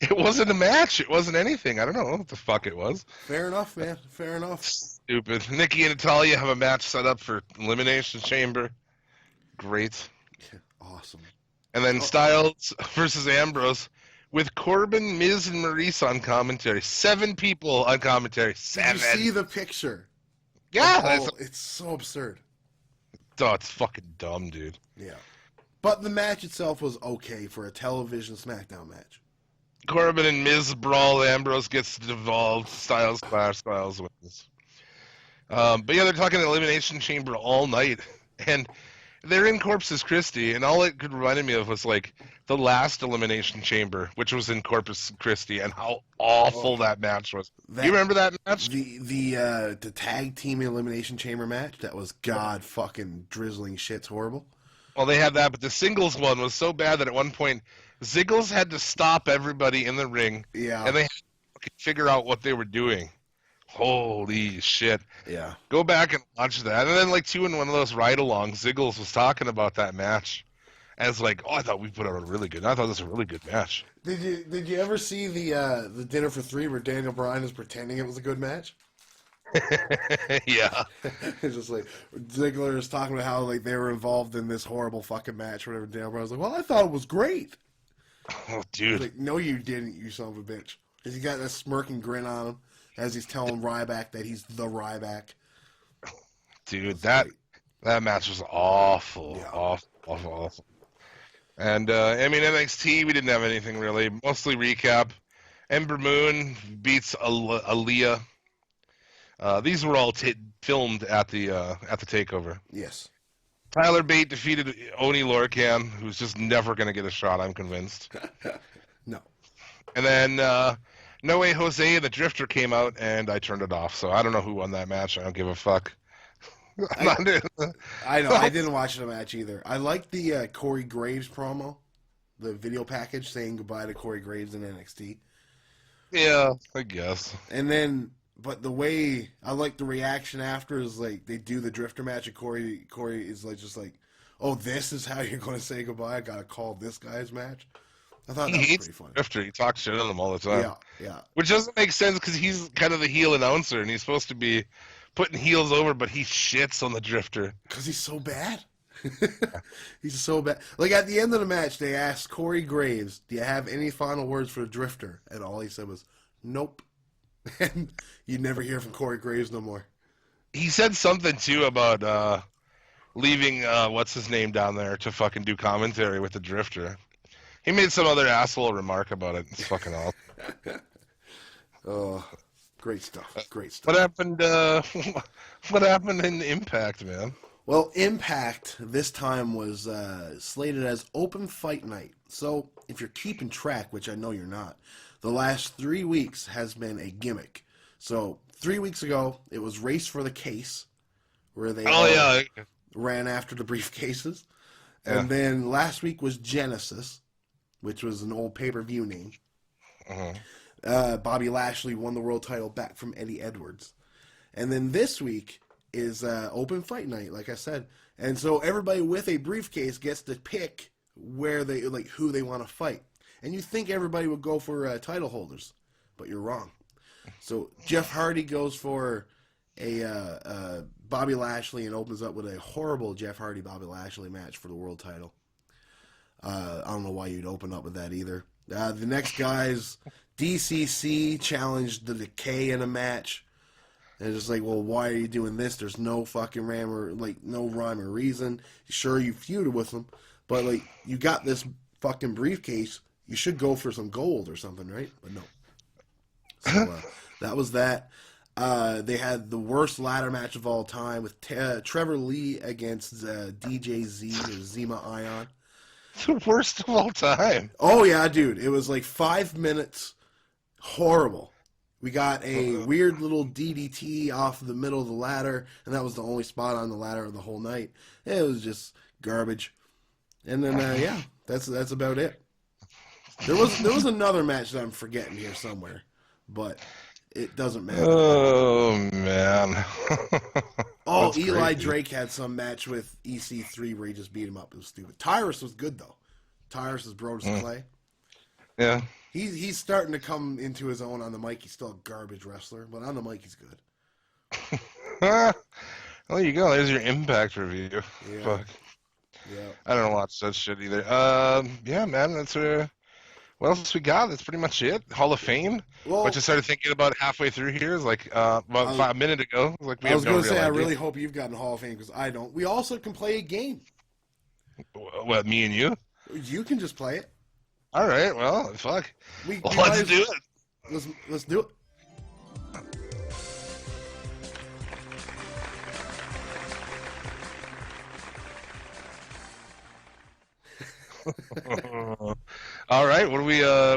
S1: It wasn't a match. It wasn't anything. I don't know what the fuck it was.
S2: Fair enough, man. Fair enough.
S1: Stupid. Nikki and Natalia have a match set up for Elimination Chamber. Great.
S2: Awesome.
S1: And then Styles versus Ambrose with Corbin, Miz, and Maurice on commentary. 7 people on commentary. 7.
S2: Did you see the picture?
S1: Yeah.
S2: Oh, it's so absurd.
S1: Oh, it's fucking dumb, dude.
S2: Yeah. But the match itself was okay for a television SmackDown match.
S1: Corbin and Miz brawl. Ambrose gets devolved. Styles clash. Styles wins. But yeah, they're talking Elimination Chamber all night. And they're in Corpus Christi. And all it could remind me of was like the last Elimination Chamber, which was in Corpus Christi, and how awful that match was. You remember that match?
S2: The tag team Elimination Chamber match? That was god fucking drizzling shit's horrible.
S1: Well, they had that, but the singles one was so bad that at one point, Ziggles had to stop everybody in the ring.
S2: Yeah.
S1: And they had to figure out what they were doing. Holy shit.
S2: Yeah.
S1: Go back and watch that. And then, like, too, in one of those ride-alongs, Ziggles was talking about that match as like, oh, I thought we put out a really good, I thought this was a really good match.
S2: Did you ever see the Dinner for Three where Daniel Bryan is pretending it was a good match?
S1: Yeah.
S2: It's just like Ziggler is talking about how like they were involved in this horrible fucking match. Whatever. Daniel Bryan's like, well, I thought it was great.
S1: Oh, dude.
S2: Like, no, you didn't, you son of a bitch. Because he got that smirking grin on him as he's telling Ryback that he's the Ryback.
S1: Dude, that match was awful.
S2: Yeah.
S1: Awful. And, I mean, NXT, we didn't have anything really. Mostly recap. Ember Moon beats Aaliyah. These were all filmed at the takeover.
S2: Yes.
S1: Tyler Bate defeated Oni Lorcan, who's just never going to get a shot, I'm convinced.
S2: No.
S1: And then No Way Jose and the Drifter came out, and I turned it off. So I don't know who won that match. I don't give a fuck.
S2: I know. I didn't watch the match either. I liked the Corey Graves promo, the video package saying goodbye to Corey Graves in NXT.
S1: Yeah, I guess.
S2: And then, but the way I like the reaction after is like they do the Drifter match, and Corey is like just like, "Oh, this is how you're going to say goodbye. I got to call this guy's match." I thought that was pretty funny.
S1: Drifter. He talks shit on him all the time.
S2: Yeah.
S1: Which doesn't make sense because he's kind of the heel announcer, and he's supposed to be putting heels over, but he shits on the Drifter.
S2: Because he's so bad. He's so bad. Like at the end of the match, they asked Corey Graves, "Do you have any final words for the Drifter?" And all he said was, "Nope." And you never hear from Corey Graves no more.
S1: He said something too about leaving what's his name down there to fucking do commentary with the Drifter. He made some other asshole remark about it. It's fucking awesome.
S2: Oh, great stuff. Great stuff.
S1: What happened? What happened in Impact, man?
S2: Well, Impact this time was slated as open fight night. So if you're keeping track, which I know you're not, the last 3 weeks has been a gimmick. So 3 weeks ago, it was Race for the Case, where they ran after the briefcases.
S1: Yeah.
S2: And then last week was Genesis, which was an old pay-per-view name.
S1: Uh-huh.
S2: Bobby Lashley won the world title back from Eddie Edwards. And then this week is open fight night, like I said. And so everybody with a briefcase gets to pick where they like who they want to fight. And you think everybody would go for title holders, but you're wrong. So Jeff Hardy goes for a Bobby Lashley and opens up with a horrible Jeff Hardy Bobby Lashley match for the world title. I don't know why you'd open up with that either. The next guy's DCC challenged the Decay in a match. And it's just like, well, why are you doing this? There's no fucking rhyme or reason. Sure, you feuded with them, but like, you got this fucking briefcase. You should go for some gold or something, right? But no. So that was that. They had the worst ladder match of all time with Trevor Lee against DJ Z or Zima Ion.
S1: The worst of all time.
S2: Oh yeah, dude. It was like 5 minutes. Horrible. We got a weird little DDT off the middle of the ladder, and that was the only spot on the ladder of the whole night. It was just garbage. And then yeah, that's about it. There was another match that I'm forgetting here somewhere, but it doesn't matter.
S1: Oh man.
S2: Oh,
S1: That's
S2: Eli
S1: great,
S2: Drake had some match with EC3 where he just beat him up. It was stupid. Tyrus was good though. Tyrus is Brodus Clay.
S1: Yeah.
S2: He's starting to come into his own on the mic. He's still a garbage wrestler, but on the mic he's good.
S1: Well, there you go. There's your Impact review.
S2: Yeah.
S1: Fuck.
S2: Yeah.
S1: I don't watch that shit either. Yeah, man. That's what else we got? That's pretty much it. Hall of Fame,
S2: Well,
S1: which I started thinking about halfway through here. Is like about a minute ago. Like we
S2: I was
S1: have no
S2: going to say,
S1: real
S2: I
S1: idea.
S2: really hope you've gotten Hall of Fame because I don't. We also can play a game.
S1: What, me and you?
S2: You can just play it.
S1: All right. Well, fuck.
S2: We
S1: Well,
S2: might
S1: let's
S2: as-
S1: do it.
S2: Let's do it.
S1: All right. What do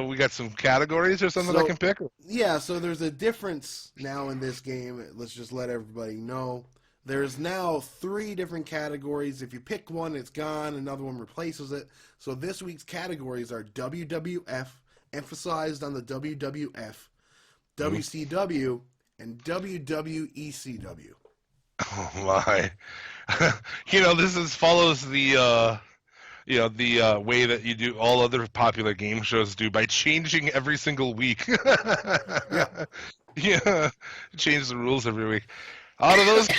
S1: we got some categories or something I
S2: So-
S1: can pick?
S2: Yeah, so there's a difference now in this game. Let's just let everybody know. There's now 3 different categories. If you pick one, it's gone. Another one replaces it. So this week's categories are WWF, emphasized on the WWF, WCW, and WWECW.
S1: Oh my. This follows the the way that you do all other popular game shows do by changing every single week. Yeah. Change the rules every week. Out of those,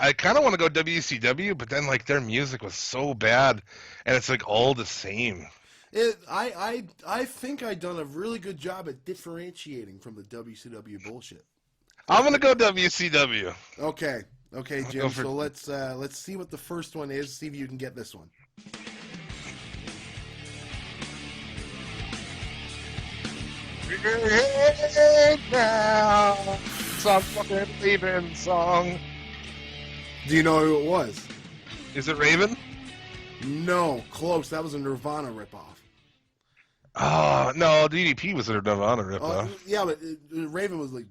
S1: I kind of want to go WCW, but then like their music was so bad, and it's like all the same.
S2: I think I've done a really good job at differentiating from the WCW bullshit.
S1: I'm gonna go WCW.
S2: Okay, Jim.
S1: Go for-
S2: So let's see what the first one is. See if you can get this one.
S1: Right now, some fucking Raven song.
S2: Do you know who it was?
S1: Is it Raven?
S2: No, close. That was a Nirvana ripoff.
S1: Oh no, DDP was a Nirvana
S2: Oh,
S1: ripoff.
S2: yeah, but Raven was like.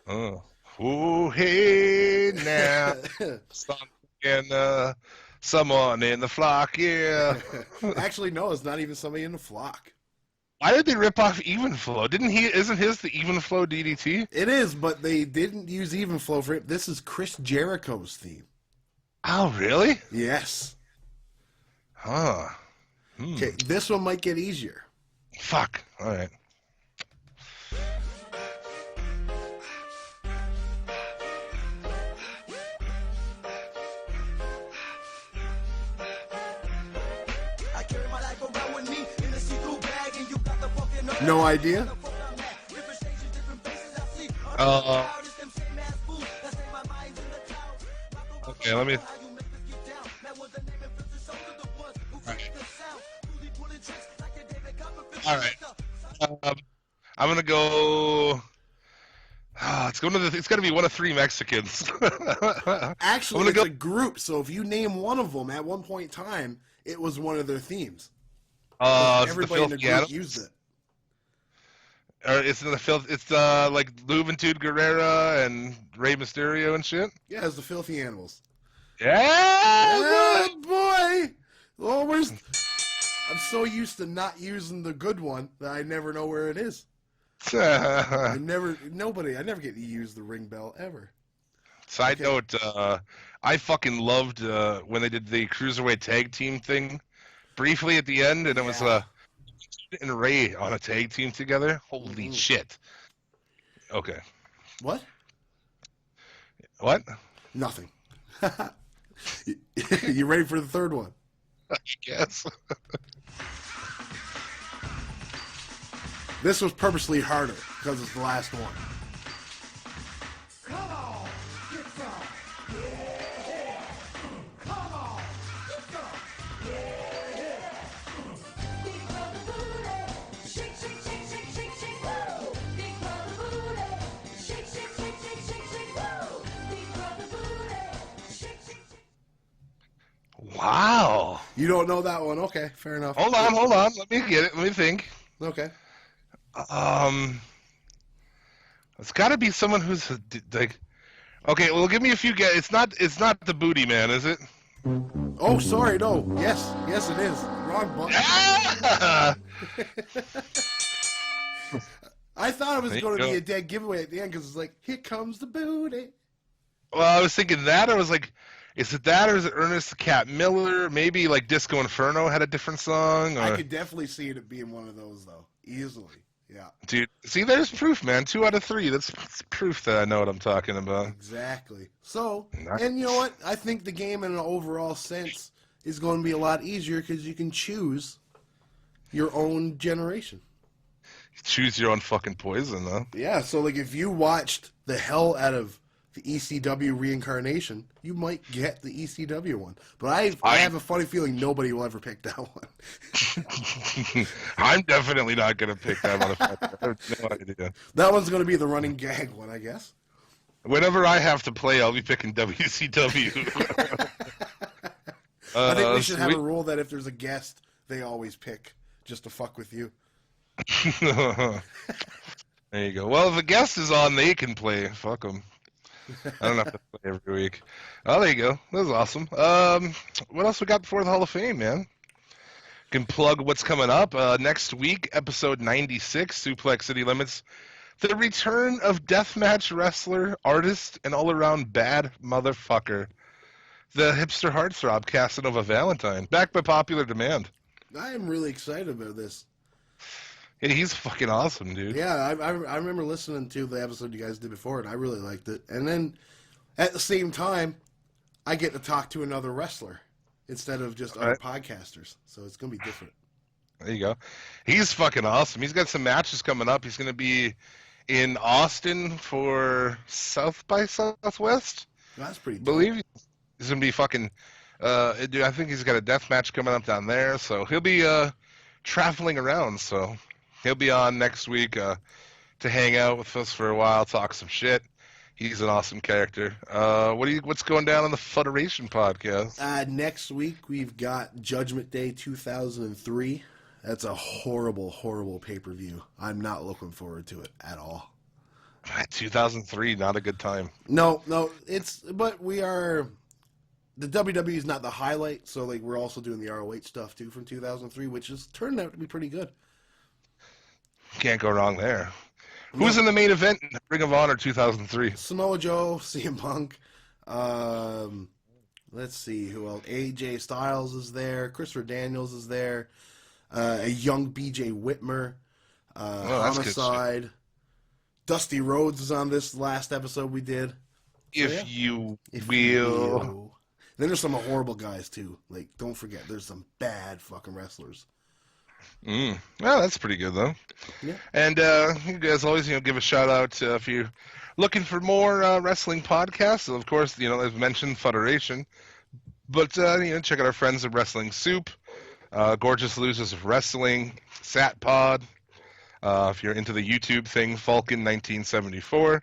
S1: Oh, ooh, hey now, someone in the flock, yeah.
S2: Actually, no, it's not even somebody in the flock.
S1: Why did they rip off Even Flow? Isn't his the Even Flow DDT?
S2: It is, but they didn't use Even Flow for it. This is Chris Jericho's theme.
S1: Oh, really?
S2: Yes.
S1: Huh.
S2: Okay, this one might get easier.
S1: Fuck. All right.
S2: No idea?
S1: Okay, let me. All right. I'm gonna go. It's got to be one of 3 Mexicans.
S2: Actually,
S1: I'm
S2: it's
S1: gonna
S2: a group, so if you name one of them, at one point in time, it was one of their themes. Everybody in the group used it.
S1: It's in the filth. It's like Juventud Guerrera and Rey Mysterio and shit.
S2: Yeah, it's the Filthy Animals.
S1: Yeah.
S2: Oh, boy! Oh, I'm so used to not using the good one that I never know where it is. I never get to use the ring bell ever.
S1: Side note, I fucking loved when they did the Cruiserweight tag team thing briefly at the end, and it was and Ray on a tag team together. Holy shit. Okay.
S2: What?
S1: What?
S2: Nothing. You ready for the third one?
S1: I guess.
S2: This was purposely harder because it's the last one.
S3: Come on, get some. Yeah. Come on, get some. Yeah.
S1: Wow.
S2: You don't know that one? Okay, fair enough.
S1: Hold on. Let me get it. Let me think.
S2: Okay.
S1: It's got to be someone who's like. Okay, well, give me a few guess. It's not the Booty Man, is it?
S2: Oh, sorry, no. Yes, it is. Wrong button.
S1: Ah!
S2: I thought it was
S1: There you
S2: going to be
S1: go.
S2: a dead giveaway at the end because it's like, here comes the booty.
S1: Well, I was thinking that. I was like, is it that or is it Ernest the Cat Miller? Maybe like Disco Inferno had a different song. Or...
S2: I could definitely see it being one of those, though. Easily. Yeah.
S1: Dude, see, there's proof, man. 2 out of 3. That's proof that I know what I'm talking about.
S2: Exactly. So,
S1: Nice.
S2: and you know what? I think the game in an overall sense is going to be a lot easier because you can choose your own generation.
S1: Choose your own fucking poison, though.
S2: Yeah, so like if you watched the hell out of the ECW reincarnation, you might get the ECW one. But I have a funny feeling nobody will ever pick that one.
S1: I'm definitely not going to pick that motherfucker. I have no idea.
S2: That one's going to be the running gag one, I guess.
S1: Whenever I have to play, I'll be picking WCW.
S2: I think we should have a
S1: sweet.
S2: rule that if there's a guest, they always pick just to fuck with you.
S1: There you go. Well, if a guest is on, they can play. Fuck them. I don't have to play every week. Oh, there you go. That was awesome. What else we got before the Hall of Fame, man? Can plug what's coming up. Next week, episode 96, Suplex City Limits. The return of deathmatch wrestler, artist, and all-around bad motherfucker. The hipster heartthrob, Casanova Valentine. Back by popular demand.
S2: I am really excited about this.
S1: Yeah, he's fucking awesome, dude.
S2: Yeah, I remember listening to the episode you guys did before, and I really liked it. And then, at the same time, I get to talk to another wrestler instead of just other podcasters. So it's going to be different.
S1: There you go. He's fucking awesome. He's got some matches coming up. He's going to be in Austin for South by Southwest.
S2: That's pretty
S1: I
S2: dope.
S1: believe he's going to be fucking... dude, I think he's got a death match coming up down there, so he'll be traveling around, so... He'll be on next week to hang out with us for a while, talk some shit. He's an awesome character. What's going down on the Federation podcast?
S2: Next week, we've got Judgment Day 2003. That's a horrible, horrible pay-per-view. I'm not looking forward to it at all.
S1: 2003, not a good time.
S2: No, but we are... The WWE is not the highlight, so like we're also doing the ROH stuff, too, from 2003, which has turned out to be pretty good.
S1: Can't go wrong there. Who's in the main event in Ring of Honor 2003?
S2: Samoa Joe, CM Punk. Let's see who else. AJ Styles is there. Christopher Daniels is there. A young BJ Whitmer.
S1: that's good
S2: Homicide. Dusty Rhodes is on this last episode we did.
S1: If you will.
S2: Then there's some horrible guys too. Like, don't forget, there's some bad fucking wrestlers.
S1: Well, that's pretty good though.
S2: Yeah.
S1: And you guys always, give a shout out if you're looking for more wrestling podcasts. Of course, as mentioned, Federation. But check out our friends at Wrestling Soup, Gorgeous Losers of Wrestling, Sat Pod. If you're into the YouTube thing, Falcon 1974.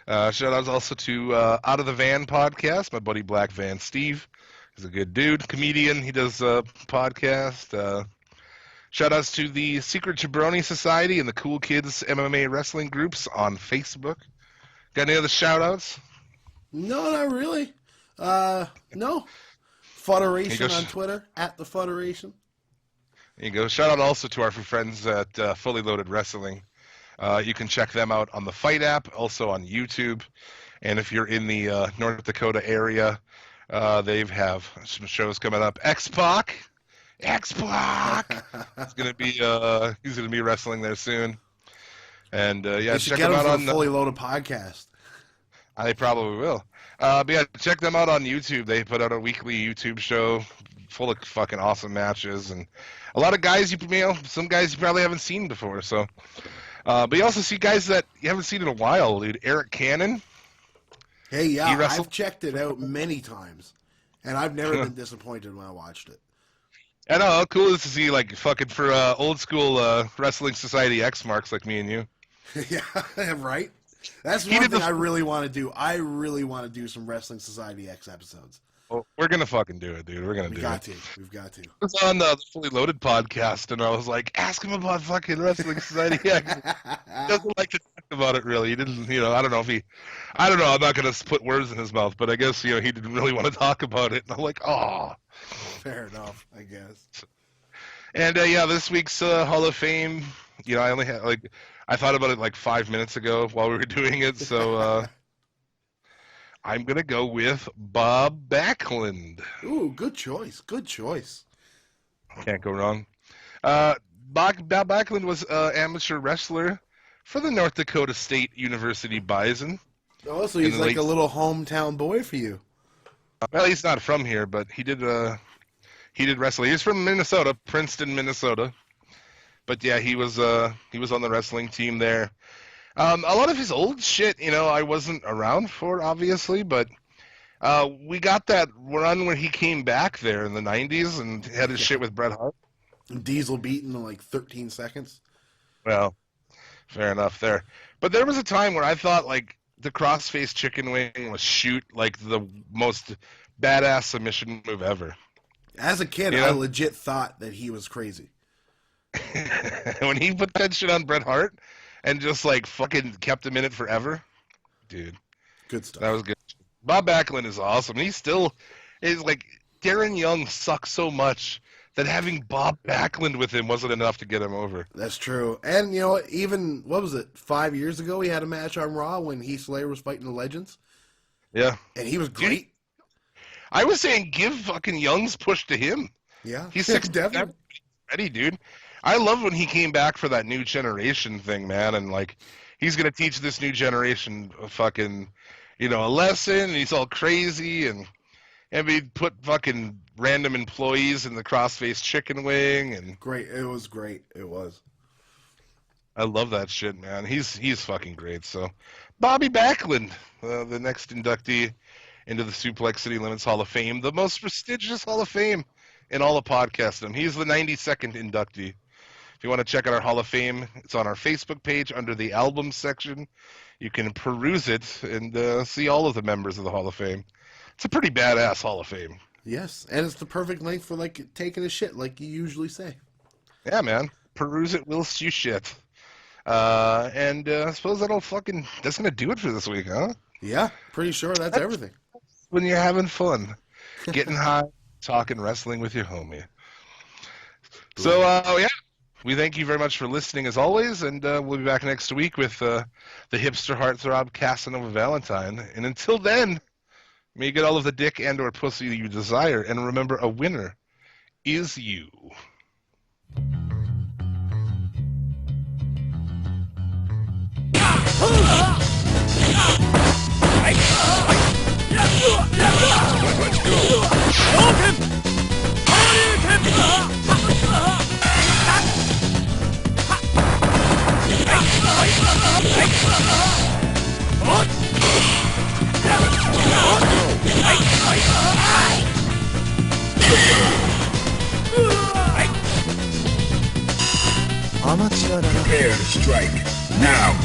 S1: Shout outs also to Out of the Van podcast, my buddy Black Van Steve. He's a good dude, comedian. He does a podcast. Shout outs to the Secret Jabroni Society and the Cool Kids MMA wrestling groups on Facebook. Got any other shout outs?
S2: No, not really. No. Federation
S1: He goes-
S2: on Twitter, at the Federation.
S1: There you go. Shout out also to our friends at Fully Loaded Wrestling. You can check them out on the Fight app, also on YouTube. And if you're in the North Dakota area, they have some shows coming up. X-Pac. He's gonna be wrestling there soon. And
S2: You should
S1: check
S2: get
S1: them
S2: them
S1: out
S2: for
S1: on
S2: the Fully Loaded podcast.
S1: I probably will. But yeah, check them out on YouTube. They put out a weekly YouTube show full of fucking awesome matches and a lot of guys some guys you probably haven't seen before. So, but you also see guys that you haven't seen in a while, dude. Eric Cannon.
S2: Hey,
S1: He
S2: yeah,
S1: wrestled-
S2: I've checked it out many times, and I've never been disappointed when I watched it.
S1: I know how cool it is to see like fucking for old school Wrestling Society X marks like me and you.
S2: Yeah, right? That's
S1: He
S2: one
S1: did
S2: thing
S1: the-
S2: I really want to do. I really want to do some Wrestling Society X episodes.
S1: Oh, we're gonna fucking do it, dude. We're gonna
S2: We
S1: do
S2: got
S1: it.
S2: to. We've got to.
S1: I was on the Fully Loaded podcast, and I was like, ask him about fucking Wrestling Society. Yeah, 'cause he doesn't like to talk about it really. He didn't, I don't know if he, I don't know. I'm not gonna put words in his mouth, but I guess he didn't really want to talk about it. And I'm like, oh.
S2: Fair enough, I guess.
S1: And yeah, this week's Hall of Fame. I only had I thought about it like 5 minutes ago while we were doing it, so I'm gonna go with Bob Backlund.
S2: Ooh, good choice. Good choice.
S1: Can't go wrong. Bob Backlund was an amateur wrestler for the North Dakota State University Bison.
S2: Oh, so he's
S1: the
S2: like
S1: late-
S2: a little hometown boy for you.
S1: Well, he's not from here, but he did wrestling. He's from Minnesota, Princeton, Minnesota. But yeah, he was on the wrestling team there. A lot of his old shit, I wasn't around for, obviously, but we got that run where he came back there in the 90s and had his shit with Bret Hart.
S2: Diesel beaten in like 13 seconds.
S1: Well, fair enough there. But there was a time where I thought, like, the crossface chicken wing was shoot, like, the most badass submission move ever.
S2: As a kid,
S1: Yeah.
S2: I legit thought that he was crazy.
S1: When he put that shit on Bret Hart and just, like, fucking kept him in it forever, dude.
S2: Good stuff.
S1: That was good. Bob Backlund is awesome. He still is like Darren Young sucks so much that having Bob Backlund with him wasn't enough to get him over.
S2: That's true. And, even, what was it, 5 years ago, he had a match on Raw when Heath Slater was fighting the Legends.
S1: Yeah.
S2: And he was great.
S1: I was saying give fucking Young's push to him.
S2: Yeah.
S1: He's
S2: definitely.
S1: ready, dude. I love when he came back for that new generation thing, man, and like he's gonna teach this new generation a fucking a lesson, and he's all crazy and we put fucking random employees in the crossface chicken wing, and
S2: Great. It was great. It was.
S1: I love that shit, man. He's fucking great. So, Bobby Backlund, the next inductee into the Suplex City Limits Hall of Fame, the most prestigious Hall of Fame in all of podcasting. He's the 92nd inductee. If you want to check out our Hall of Fame, it's on our Facebook page under the album section. You can peruse it and see all of the members of the Hall of Fame. It's a pretty badass Hall of Fame.
S2: Yes. And it's the perfect length for, like, taking a shit, like you usually say.
S1: Yeah, man. Peruse it whilst you shit. And I suppose that's gonna do it for this week, huh?
S2: Yeah. Pretty sure that's everything.
S1: When you're having fun, getting high, talking wrestling with your homie. So, yeah, we thank you very much for listening as always, and we'll be back next week with the hipster heartthrob Casanova Valentine. And until then, may you get all of the dick and or pussy you desire, and remember, a winner is you.
S3: Prepare to strike. Now.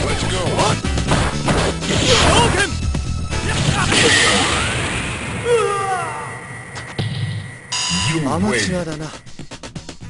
S3: Let's go. You win.